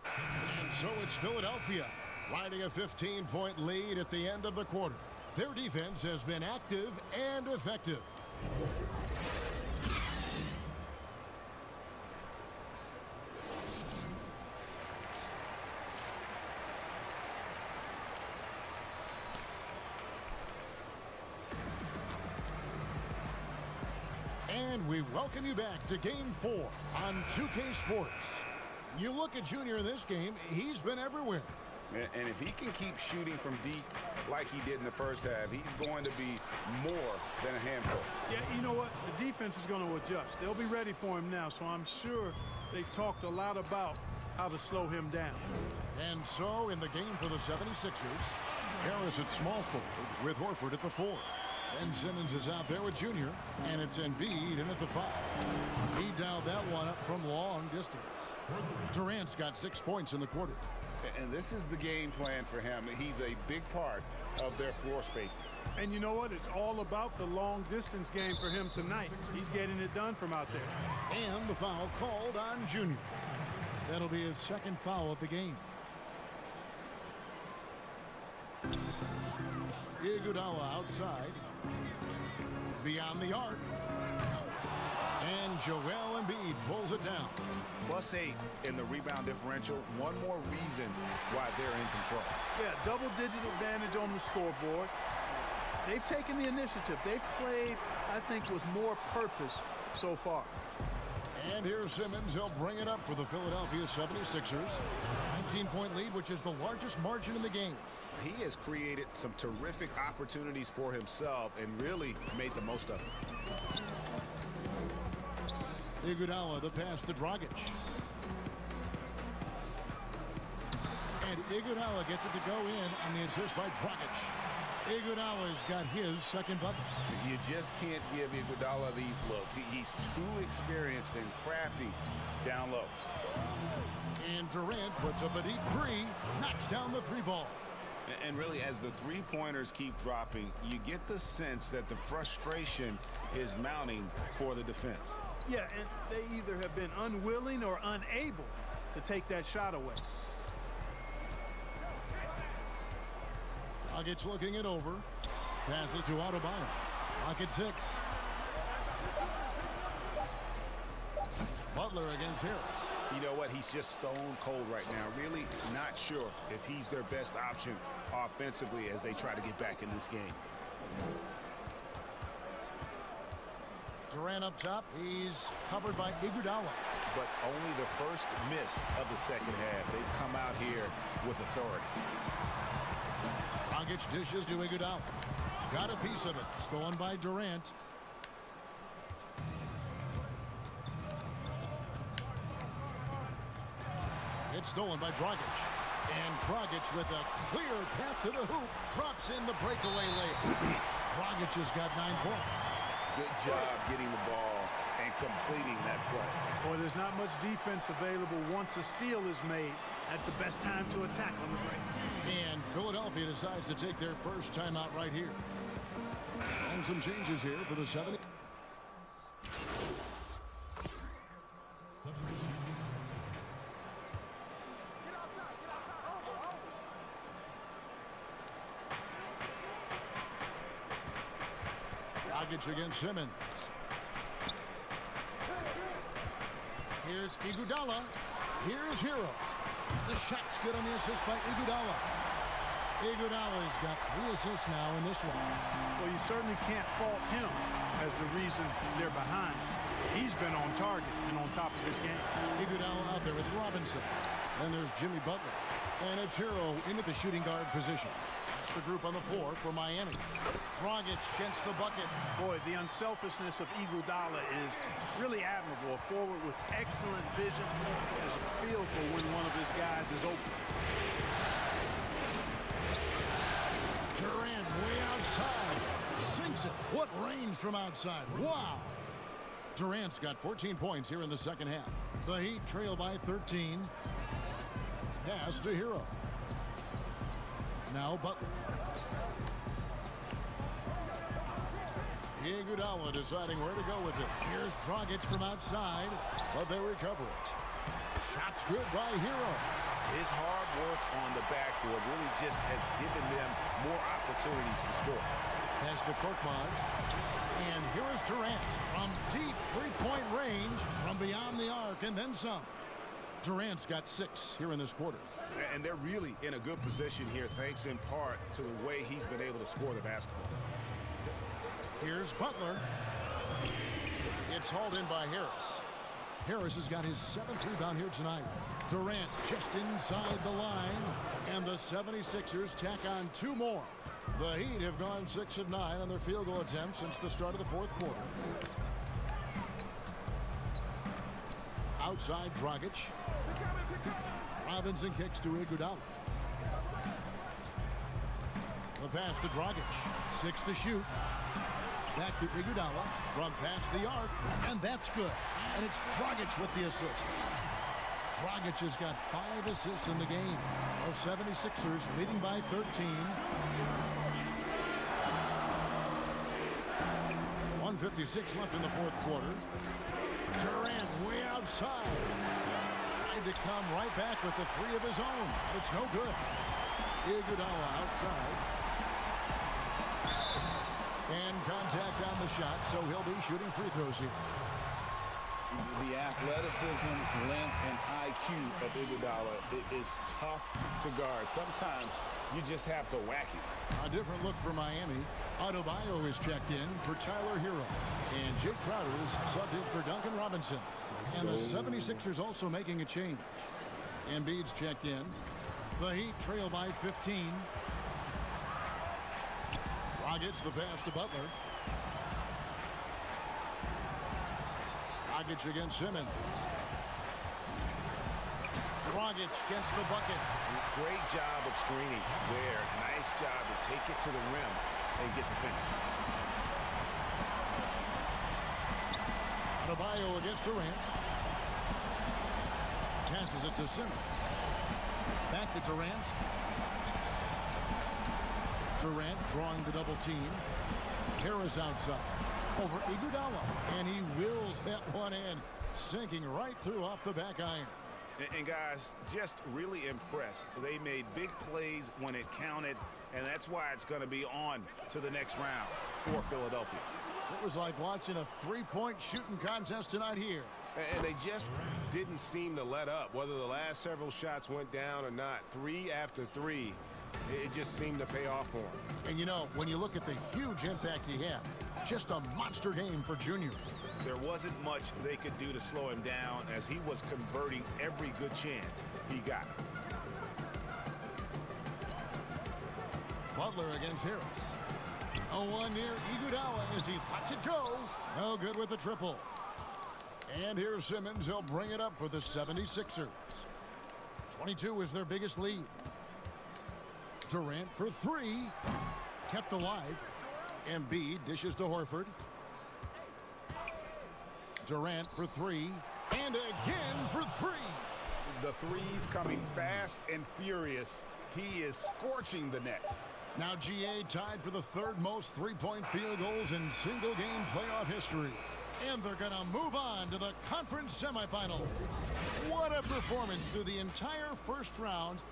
And so it's Philadelphia riding a 15-point lead at the end of the quarter. Their defense has been active and effective. And we welcome you back to Game 4 on 2K Sports. You look at Junior in this game, he's been everywhere. And if he can keep shooting from deep like he did in the first half, he's going to be more than a handful. Yeah, you know what? The defense is going to adjust. They'll be ready for him now, so I'm sure they talked a lot about how to slow him down. And so in the game for the 76ers, Harris at small forward with Horford at the 4. And Simmons is out there with Junior, and it's Embiid in at the 5. He dialed that one up from long distance. Durant's got 6 points in the quarter. And this is the game plan for him. He's a big part of their floor spacing. And you know what? It's all about the long distance game for him tonight. He's getting it done from out there. And the foul called on Junior. That'll be his second foul of the game. Iguodala outside. Beyond the arc. And Joel Embiid pulls it down. +8 in the rebound differential. One more reason why they're in control. Yeah, double-digit advantage on the scoreboard. They've taken the initiative. They've played, I think, with more purpose so far. And here's Simmons. He'll bring it up for the Philadelphia 76ers. 19-point lead, which is the largest margin in the game. He has created some terrific opportunities for himself and really made the most of it. Iguodala, the pass to Dragic. And Iguodala gets it to go in on the assist by Dragic. Iguodala's got his second bucket. You just can't give Iguodala these looks. He's too experienced and crafty down low. And Durant puts up a deep 3, knocks down the 3-ball. And really, as the three-pointers keep dropping, you get the sense that the frustration is mounting for the defense. Yeah, and they either have been unwilling or unable to take that shot away. Dragic looking it over. Passes to Adebayo. Rocket 6. Butler against Harris. You know what? He's just stone cold right now. Really not sure if he's their best option offensively as they try to get back in this game. Durant up top. He's covered by Iguodala. But only the first miss of the second half. They've come out here with authority. Dragic dishes to Iguodala. Got a piece of it. Stolen by Durant. It's stolen by Dragic. And Dragic with a clear path to the hoop. Drops in the breakaway layup. Dragic has got 9 points. Good job getting the ball and completing that play. Boy, there's not much defense available once a steal is made. That's the best time to attack on the break. And Philadelphia decides to take their first timeout right here. And some changes here for the 70. Dragic against Simmons. Here's Iguodala. Here's Hero. The shot's good on the assist by Iguodala. Iguodala's got 3 assists now in this one. Well, you certainly can't fault him as the reason they're behind. He's been on target and on top of this game. Iguodala out there with Robinson. And there's Jimmy Butler. And it's Hero into the shooting guard position. That's the group on the floor for Miami. Dragic gets the bucket. Boy, the unselfishness of Iguodala is really admirable. A forward with excellent vision. Has a feel for when one of his guys is open. Durant way outside. Sinks it. What range from outside. Wow. Durant's got 14 points here in the second half. The Heat trail by 13. Pass to Hero. Now Butler. Iguodala deciding where to go with it. Here's Dragic from outside, but they recover it. Shot's good by Hero. His hard work on the backboard really just has given them more opportunities to score. Pass to Korkmaz. And here is Durant from deep three-point range from beyond the arc and then some. Durant's got 6 here in this quarter. And they're really in a good position here, thanks in part to the way he's been able to score the basketball. Here's Butler. It's hauled in by Harris. Harris has got his 7th rebound here tonight. Durant just inside the line. And the 76ers tack on 2 more. The Heat have gone 6 of 9 on their field goal attempts since the start of the 4th quarter. Outside Dragic. Robinson kicks to Iguodala. The pass to Dragic. 6 to shoot. Back to Iguodala from past the arc, and that's good. And it's Dragic with the assist. Dragic has got 5 assists in the game. The 76ers leading by 13. 1:56 left in the fourth quarter. Durant way outside. Trying to come right back with the 3 of his own. It's no good. Iguodala outside. And contact on the shot, so he'll be shooting free throws here. The athleticism, length, and IQ of Iguodala is tough to guard. Sometimes you just have to whack him. A different look for Miami. Adebayo is checked in for Tyler Hero. And Jake Crowder is subbed in for Duncan Robinson. And the 76ers also making a change. Embiid's checked in. The Heat trail by 15. Dragic the pass to Butler. Dragic against Simmons. Dragic gets the bucket. Great job of screening there. Nice job to take it to the rim and get the finish. Adebayo against Durant. Passes it to Simmons. Back to Durant. Durant drawing the double team. Harris outside. Over Iguodala. And he wills that one in. Sinking right through off the back iron. And guys, just really impressed. They made big plays when it counted, and that's why it's going to be on to the next round for Philadelphia. It was like watching a three-point shooting contest tonight here. And they just didn't seem to let up, whether the last several shots went down or not. 3 after 3, it just seemed to pay off for him. And you know, when you look at the huge impact he had, just a monster game for Junior. There wasn't much they could do to slow him down as he was converting every good chance he got. Butler against Harris. 0-1 near Iguodala as he lets it go. No good with the triple. And here's Simmons. He'll bring it up for the 76ers. 22 is their biggest lead. Durant for 3. Kept alive. Embiid dishes to Horford. Durant for 3. And again for 3. The threes coming fast and furious. He is scorching the Nets. Now GA tied for the 3rd most three-point field goals in single-game playoff history. And they're going to move on to the conference semifinals. What a performance through the entire first round.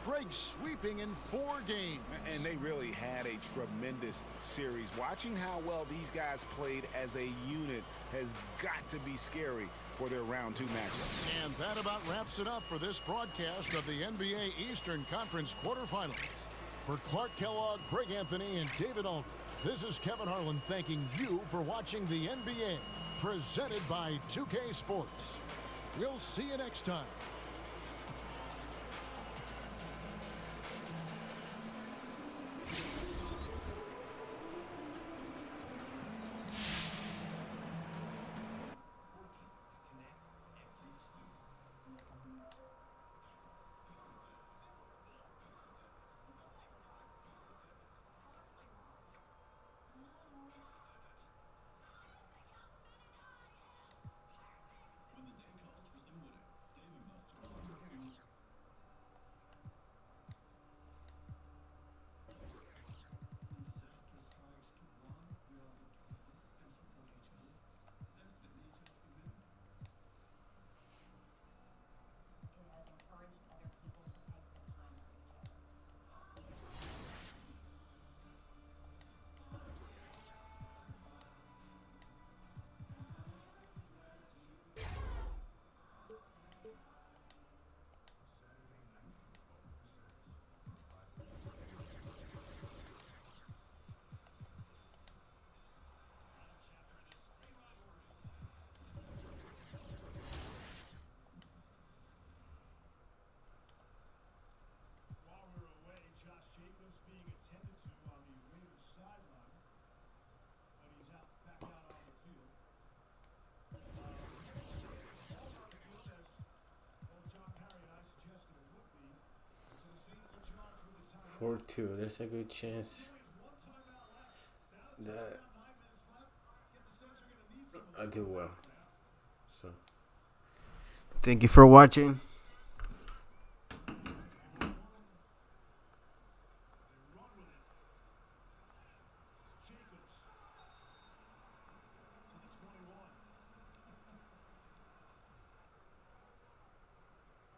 Break sweeping in 4 games. And they really had a tremendous series. Watching how well these guys played as a unit has got to be scary for their round 2 matchup. And that about wraps it up for this broadcast of the NBA Eastern Conference quarterfinals. For Clark Kellogg, Greg Anthony, and David Aldridge, this is Kevin Harlan thanking you for watching the NBA, presented by 2K Sports. We'll see you next time. Or 2. There's a good chance that I did well. So, thank you for watching.